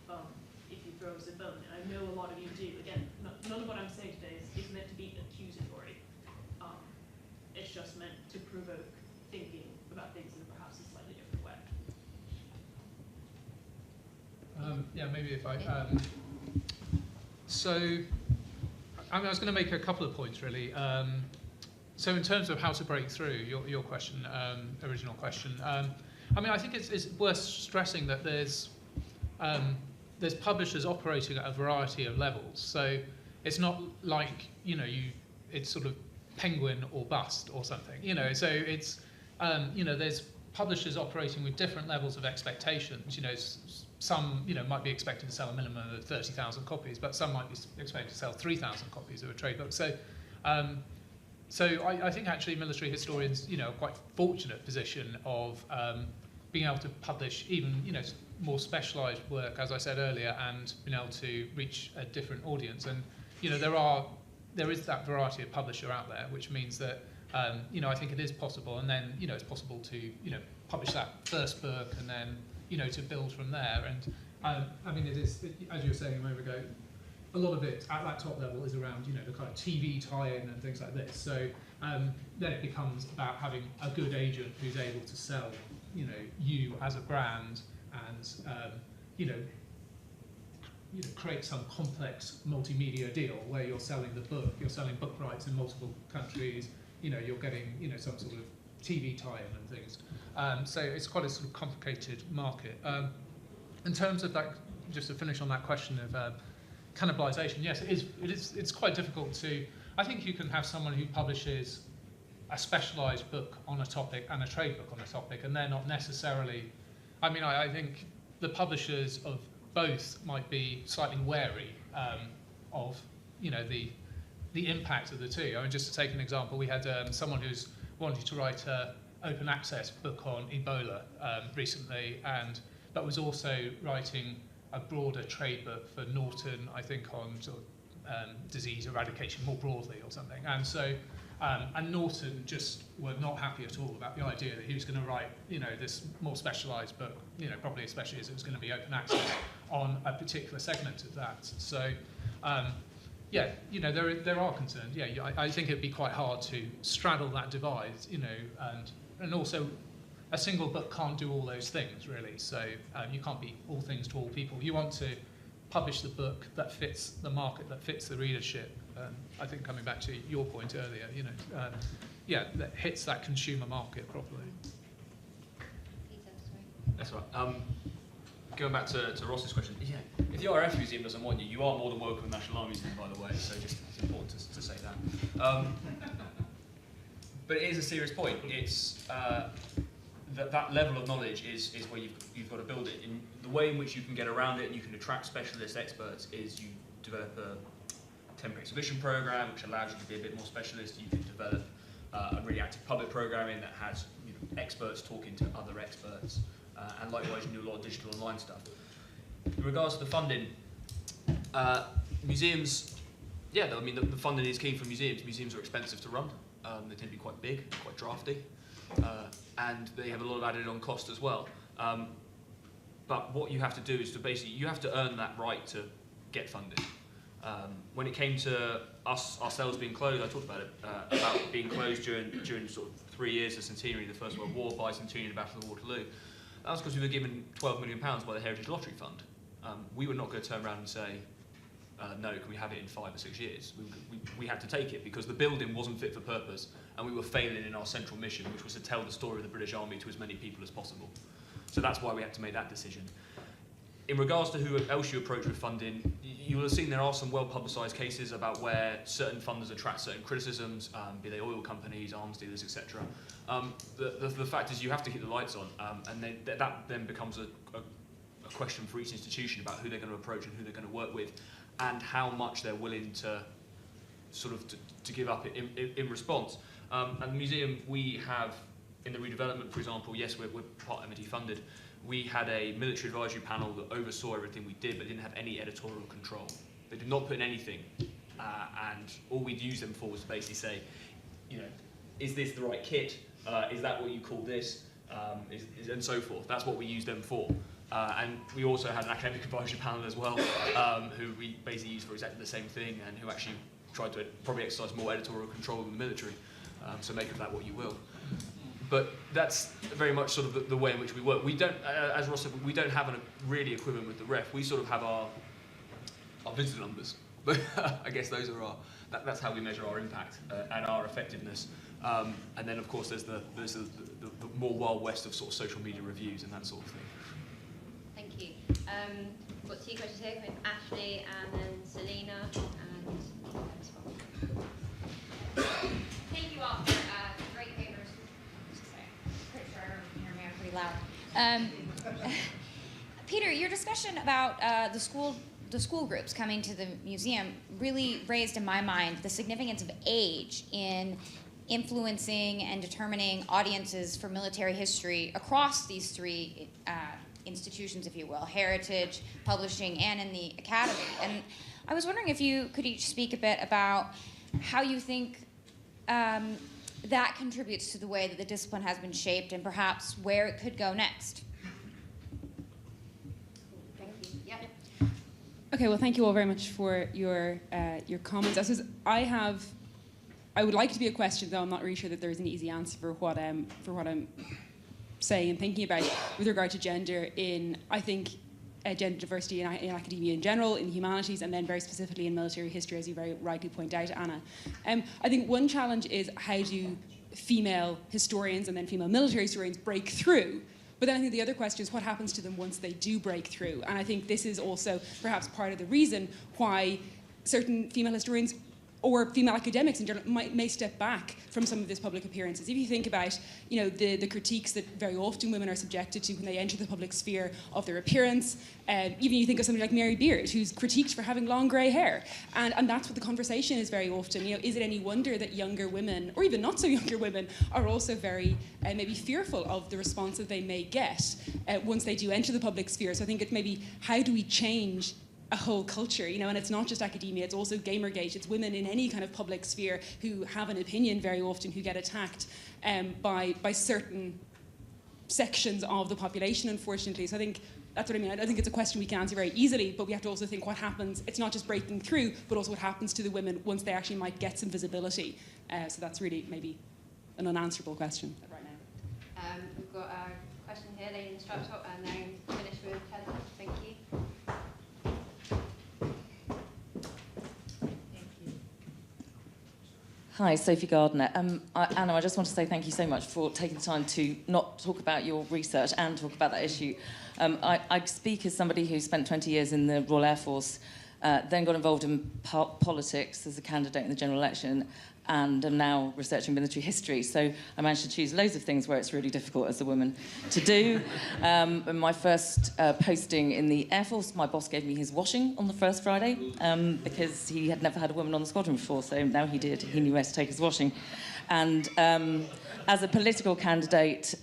you throw us a bone. And I know a lot of you do. Again, none of what I'm saying today is meant to be accusatory. It's just meant to provoke thinking about things in perhaps a slightly different way. Maybe if I... I was going to make a couple of points, really. So in terms of how to break through, your question, original question, I think it's worth stressing that there's publishers operating at a variety of levels. So it's not like, it's sort of penguin or bust or something. So it's, there's publishers operating with different levels of expectations. Some, might be expected to sell a minimum of 30,000 copies, but some might be expected to sell 3,000 copies of a trade book. So I think actually military historians, are quite fortunate position of being able to publish even, more specialised work, as I said earlier, and being able to reach a different audience. And, there is that variety of publisher out there, which means that, I think it is possible. And then, it's possible to, publish that first book and then, to build from there. And it is, as you were saying a moment ago, a lot of it at that top level is around, the kind of TV tie-in and things like this. So then it becomes about having a good agent who's able to sell, you as a brand and, create some complex multimedia deal where you're selling the book, you're selling book rights in multiple countries, you're getting, some sort of TV tie-in and things. So it's quite a sort of complicated market. In terms of that, just to finish on that question of cannibalisation, yes, it's quite difficult to. I think you can have someone who publishes a specialised book on a topic and a trade book on a topic, and they're not necessarily. I think the publishers of both might be slightly wary of the impact of the two. Just to take an example, we had someone who's wanted to write an open access book on Ebola recently, but was also writing a broader trade book for Norton, I think, on sort of disease eradication more broadly or something. And so, and Norton just were not happy at all about the idea that he was going to write, this more specialised book, probably especially as it was going to be open access on a particular segment of that. So, there are concerns. I think it'd be quite hard to straddle that divide, and also a single book can't do all those things, really. So you can't be all things to all people. You want to publish the book that fits the market, that fits the readership. I think coming back to your point earlier, that hits that consumer market properly. That's right. Going back to Ross's question, if the RAF Museum doesn't want you, you are more than welcome at National Army Museum, by the way, so just it's important to say that. But it is a serious point. It's that level of knowledge is where you've got to build it. In the way in which you can get around it and you can attract specialist experts is you develop a temporary exhibition program, which allows you to be a bit more specialist. You can develop a really active public programming that has experts talking to other experts, and likewise you do a lot of digital online stuff. In regards to the funding, museums, yeah, I mean the funding is key for museums. Museums are expensive to run. They tend to be quite big, quite drafty, and they have a lot of added on cost as well. But what you have to do is to basically, you have to earn that right to get funded. When it came to ourselves being closed, I talked about it, about being closed during sort of 3 years of centenary, the First World War, bicentenary, the Battle of Waterloo. That was because we were given £12 million by the Heritage Lottery Fund. We were not going to turn around and say, no, can we have it in 5 or 6 years? We had to take it because the building wasn't fit for purpose and we were failing in our central mission, which was to tell the story of the British Army to as many people as possible. So that's why we had to make that decision. In regards to who else you approach with funding, you will have seen there are some well-publicised cases about where certain funders attract certain criticisms, be they oil companies, arms dealers, etc. The fact is you have to keep the lights on, and that then becomes a question for each institution about who they're going to approach and who they're going to work with, and how much they're willing to sort of to give up in response. And the museum, we have, in the redevelopment, for example, yes, we're part MIT funded, we had a military advisory panel that oversaw everything we did, but didn't have any editorial control. They did not put in anything, and all we'd use them for was to basically say, you know, is this the right kit? Is that what you call this? And so forth. That's what we used them for. And we also had an academic advisory panel as well, who we basically used for exactly the same thing, and who actually tried to probably exercise more editorial control than the military. So make of that what you will. But that's very much sort of the way in which we work. We don't, as Ross said, we don't have a really equivalent with the ref. We sort of have our visitor numbers. But I guess those are that's how we measure our impact and our effectiveness. And then of course there's the more Wild West of sort of social media reviews and that sort of thing. Thank you. We've got 2 questions here with Ashley and then Selena and Thank you all for great papers. Pretty sure everyone can hear me. I'm pretty loud. Peter, your discussion about the school groups coming to the museum really raised in my mind the significance of age in influencing and determining audiences for military history across these 3 institutions, if you will, heritage, publishing, and in the academy. And I was wondering if you could each speak a bit about how you think that contributes to the way that the discipline has been shaped and perhaps where it could go next. thank you. Yep. Okay, well, thank you all very much for your comments. I would like it to be a question, though I'm not really sure that there is an easy answer for what I'm saying and thinking about with regard to gender in, I think, gender diversity in academia in general, in humanities, and then very specifically in military history, as you very rightly point out, Anna. I think one challenge is how do female historians and then female military historians break through. But then I think the other question is what happens to them once they do break through. And I think this is also perhaps part of the reason why certain female historians or female academics in general may step back from some of these public appearances. If you think about, you know, the critiques that very often women are subjected to when they enter the public sphere of their appearance, even you think of somebody like Mary Beard, who's critiqued for having long grey hair, and that's what the conversation is very often. You know, is it any wonder that younger women, or even not so younger women, are also very maybe fearful of the response that they may get once they do enter the public sphere? So I think it's maybe how do we change a whole culture, you know, and it's not just academia, it's also Gamergate, it's women in any kind of public sphere who have an opinion very often who get attacked by certain sections of the population, unfortunately. So I think that's what I mean. I don't think it's a question we can answer very easily, but we have to also think what happens. It's not just breaking through, but also what happens to the women once they actually might get some visibility. So that's really maybe an unanswerable question right now. We've got a question here, lady in the striped top, and then finish with Heather. Thank you. Hi, Sophie Gardner. Anna, I just want to say thank you so much for taking the time to not talk about your research and talk about that issue. I speak as somebody who spent 20 years in the Royal Air Force, then got involved in politics as a candidate in the general election, and am now researching military history. So I managed to choose loads of things where it's really difficult as a woman to do. In my first posting in the Air Force, my boss gave me his washing on the first Friday because he had never had a woman on the squadron before, so now he did. He knew where to take his washing. And as a political candidate,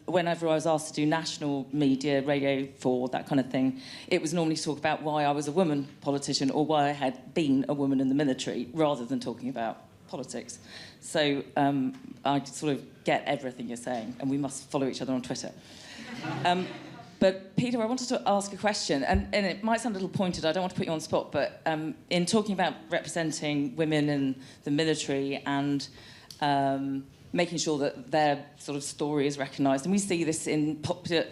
whenever I was asked to do national media, Radio 4, that kind of thing, it was normally to talk about why I was a woman politician or why I had been a woman in the military, rather than talking about politics. So I sort of get everything you're saying, and we must follow each other on Twitter. But Peter, I wanted to ask a question, and it might sound a little pointed, I don't want to put you on the spot, but in talking about representing women in the military and making sure that their sort of story is recognised, and we see this in popular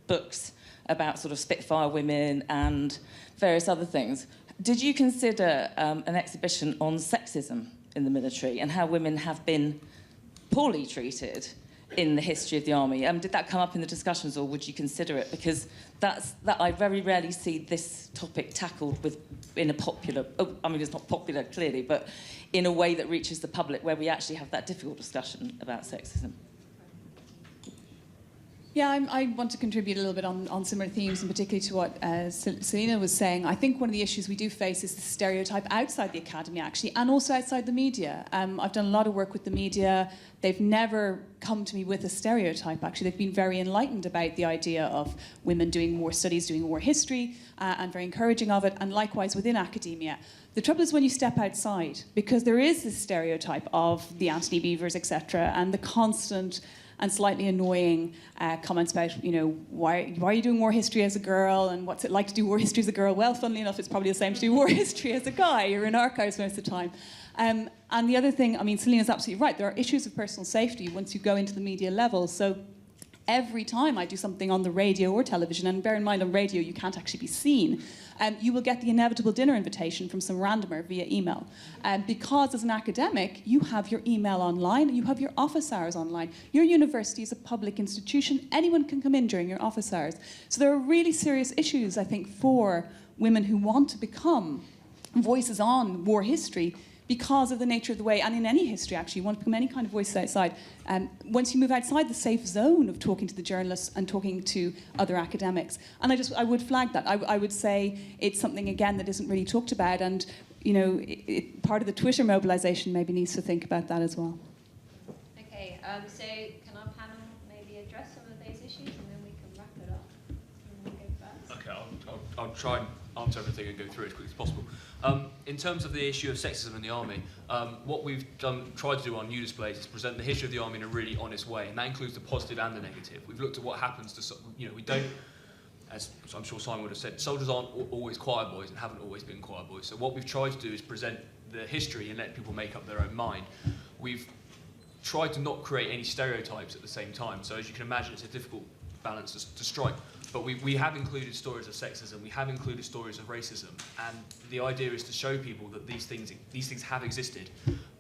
books about sort of Spitfire women and various other things. Did you consider an exhibition on sexism in the military and how women have been poorly treated in the history of the army? Did that come up in the discussions, or would you consider it? Because that I very rarely see this topic tackled in a popular... I mean, it's not popular, clearly, but in a way that reaches the public, where we actually have that difficult discussion about sexism. Yeah, I want to contribute a little bit on similar themes, and particularly to what Selina was saying. I think one of the issues we do face is the stereotype outside the academy, actually, and also outside the media. I've done a lot of work with the media. They've never come to me with a stereotype, actually. They've been very enlightened about the idea of women doing more studies, doing more history, and very encouraging of it, and likewise within academia. The trouble is when you step outside, because there is this stereotype of the Anthony Beavers, etc., and the constant and slightly annoying comments about, why are you doing war history as a girl, and what's it like to do war history as a girl? Well, funnily enough, it's probably the same to do war history as a guy. You're in archives most of the time. And the other thing, I mean, Selina's absolutely right. There are issues of personal safety once you go into the media level. So every time I do something on the radio or television, and bear in mind on radio you can't actually be seen, you will get the inevitable dinner invitation from some randomer via email. Because as an academic, you have your email online, and you have your office hours online. Your university is a public institution. Anyone can come in during your office hours. So there are really serious issues, I think, for women who want to become voices on war history, because of the nature of the way, and in any history actually, you want to become any kind of voice outside. Once you move outside the safe zone of talking to the journalists and talking to other academics, and I would flag that. I would say it's something, again, that isn't really talked about, and part of the Twitter mobilisation maybe needs to think about that as well. Okay, so can our panel maybe address some of those issues, and then we can wrap it up? Someone go first? Okay, I'll try and answer everything and go through it as quickly as possible. In terms of the issue of sexism in the army, what we've tried to do on new displays is present the history of the army in a really honest way, and that includes the positive and the negative. We've looked at what happens to, we don't, as I'm sure Simon would have said, soldiers aren't always choir boys and haven't always been choir boys. So what we've tried to do is present the history and let people make up their own mind. We've tried to not create any stereotypes at the same time. So as you can imagine, it's a difficult balance to strike. But we have included stories of sexism, we have included stories of racism, and the idea is to show people that these things have existed,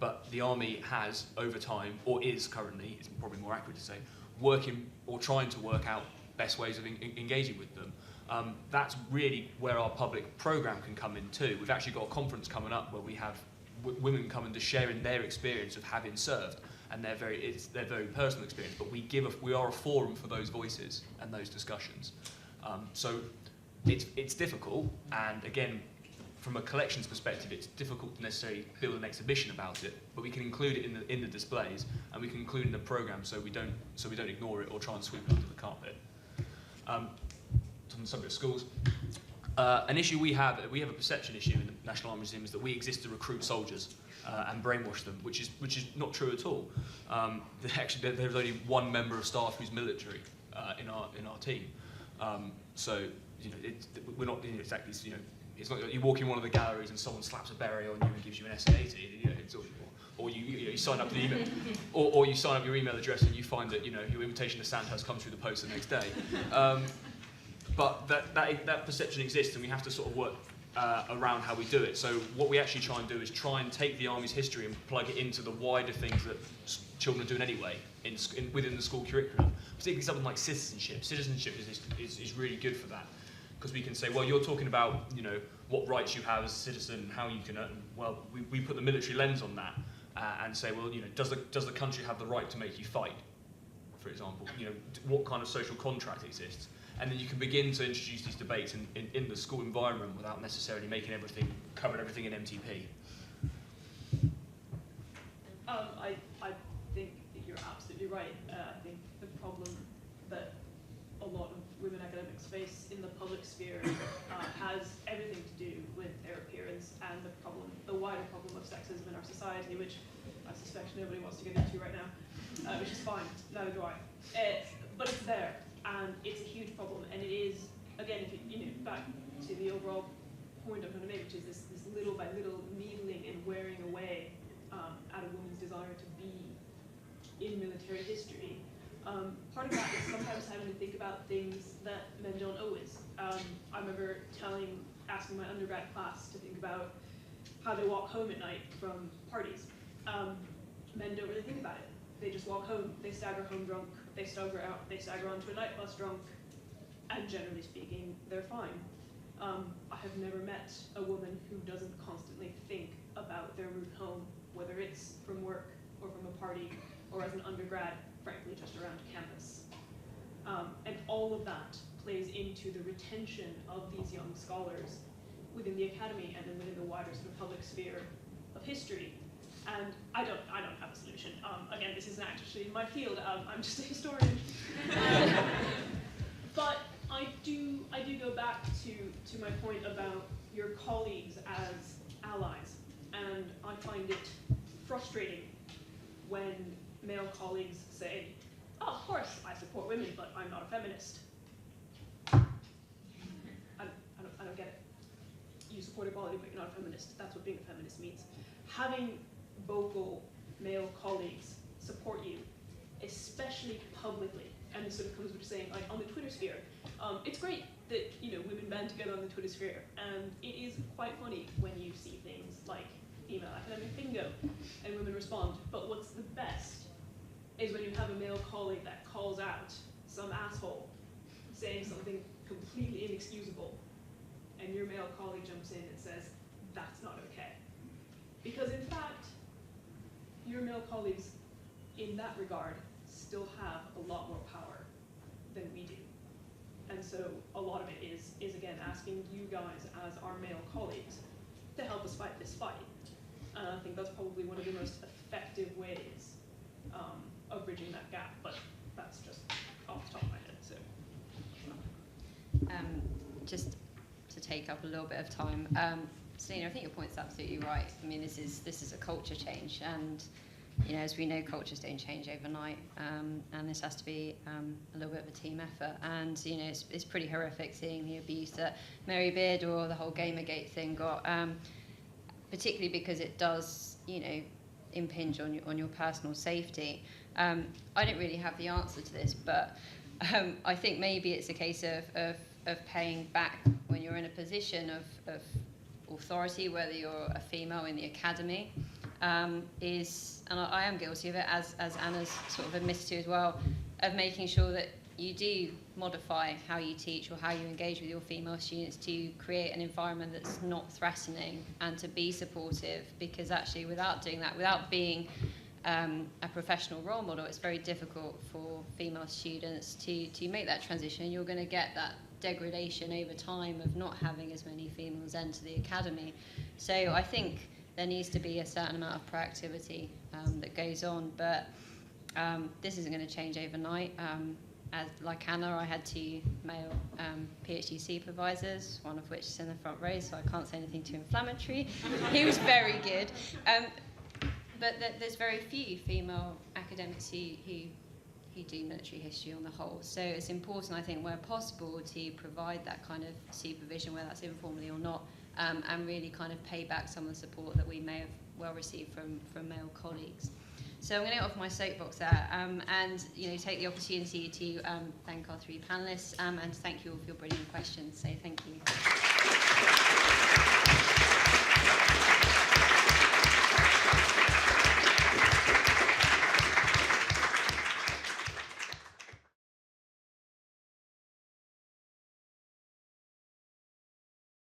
but the army has, over time, or is currently, it's probably more accurate to say, working or trying to work out best ways of engaging with them. That's really where our public programme can come in too. We've actually got a conference coming up where we have women coming to share in their experience of having served, and it's their very personal experience, but we are a forum for those voices and those discussions. So it's difficult, and again, from a collections perspective, it's difficult to necessarily build an exhibition about it, but we can include it in the displays, and we can include it in the programme so we don't ignore it or try and sweep it under the carpet. On the subject of schools, an issue we have a perception issue in the National Army Museum, is that we exist to recruit soldiers and brainwash them, which is not true at all. Actually, there's only one member of staff who's military in our team. So we're not exactly. It's not like you walk in one of the galleries and someone slaps a beret on you and gives you an SA80. Or you sign up to the email, or you sign up your email address and you find that your invitation to Sandhurst comes through the post the next day. But that perception exists, and we have to sort of work around how we do it. So what we actually try and do is try and take the Army's history and plug it into the wider things that children are doing anyway within the school curriculum. Particularly something like citizenship. Citizenship is really good for that, because we can say, well, you're talking about, you know, what rights you have as a citizen, how you can earn. Well, we put the military lens on that and say, well, you know, does the country have the right to make you fight, for example? You know, what kind of social contract exists? And then you can begin to introduce these debates in the school environment without necessarily making covering everything in MTP. I think that you're absolutely right. I think the problem that a lot of women academics face in the public sphere has everything to do with their appearance and the wider problem of sexism in our society, which I suspect nobody wants to get into right now, which is fine, neither do I. But it's there, and it's a huge problem, and it is, again, if you know, back to the overall point I'm trying to make, which is this little by little needling and wearing away at a woman's desire to be in military history. Part of that is sometimes having to think about things that men don't always. I remember asking my undergrad class to think about how they walk home at night from parties. Men don't really think about it. They just walk home, they stagger home drunk, they stagger onto a night bus drunk, and generally speaking, they're fine. I have never met a woman who doesn't constantly think about their route home, whether it's from work or from a party or as an undergrad, frankly, just around campus. And all of that plays into the retention of these young scholars within the academy and then within the wider sort of public sphere of history. And I don't have a solution. Again, this isn't actually my field. I'm just a historian. But I do go back to my point about your colleagues as allies, and I find it frustrating when male colleagues say, "Oh, of course I support women, but I'm not a feminist." I don't get it. You support equality, but you're not a feminist. That's what being a feminist means. Having vocal male colleagues support you, especially publicly, and this sort of comes with saying, like, on the Twitter sphere, it's great that, you know, women band together on the Twitter sphere, and it is quite funny when you see things like female academic bingo and women respond. But what's the best is when you have a male colleague that calls out some asshole saying something completely inexcusable, and your male colleague jumps in and says, "That's not okay." Because in fact, your male colleagues in that regard still have a lot more power than we do. And so a lot of it is again, asking you guys as our male colleagues to help us fight this fight. And I think that's probably one of the most effective ways of bridging that gap, but that's just off the top of my head, so. Just to take up a little bit of time, Selena, I think your point's absolutely right. I mean, this is a culture change, and you know, as we know, cultures don't change overnight, and this has to be a little bit of a team effort. And you know, it's pretty horrific seeing the abuse that Mary Beard or the whole Gamergate thing got, particularly because it does, you know, impinge on your personal safety. I don't really have the answer to this, but I think maybe it's a case of paying back when you're in a position of authority, whether you're a female in the academy, and I am guilty of it, as Anna's sort of admitted to as well, of making sure that you do modify how you teach or how you engage with your female students to create an environment that's not threatening and to be supportive, because actually without doing that, without being a professional role model, it's very difficult for female students to make that transition. You're going to get that degradation over time of not having as many females enter the academy. So I think there needs to be a certain amount of proactivity that goes on, but this isn't going to change overnight. Like Anna, I had 2 male PhD supervisors, one of which is in the front row, so I can't say anything too inflammatory. He was very good. But there's very few female academics who do military history on the whole. So it's important, I think, where possible, to provide that kind of supervision, whether that's informally or not, and really kind of pay back some of the support that we may have well received from male colleagues. So I'm going to get off my soapbox there, and you know, take the opportunity to thank our 3 panellists, and to thank you all for your brilliant questions. So thank you.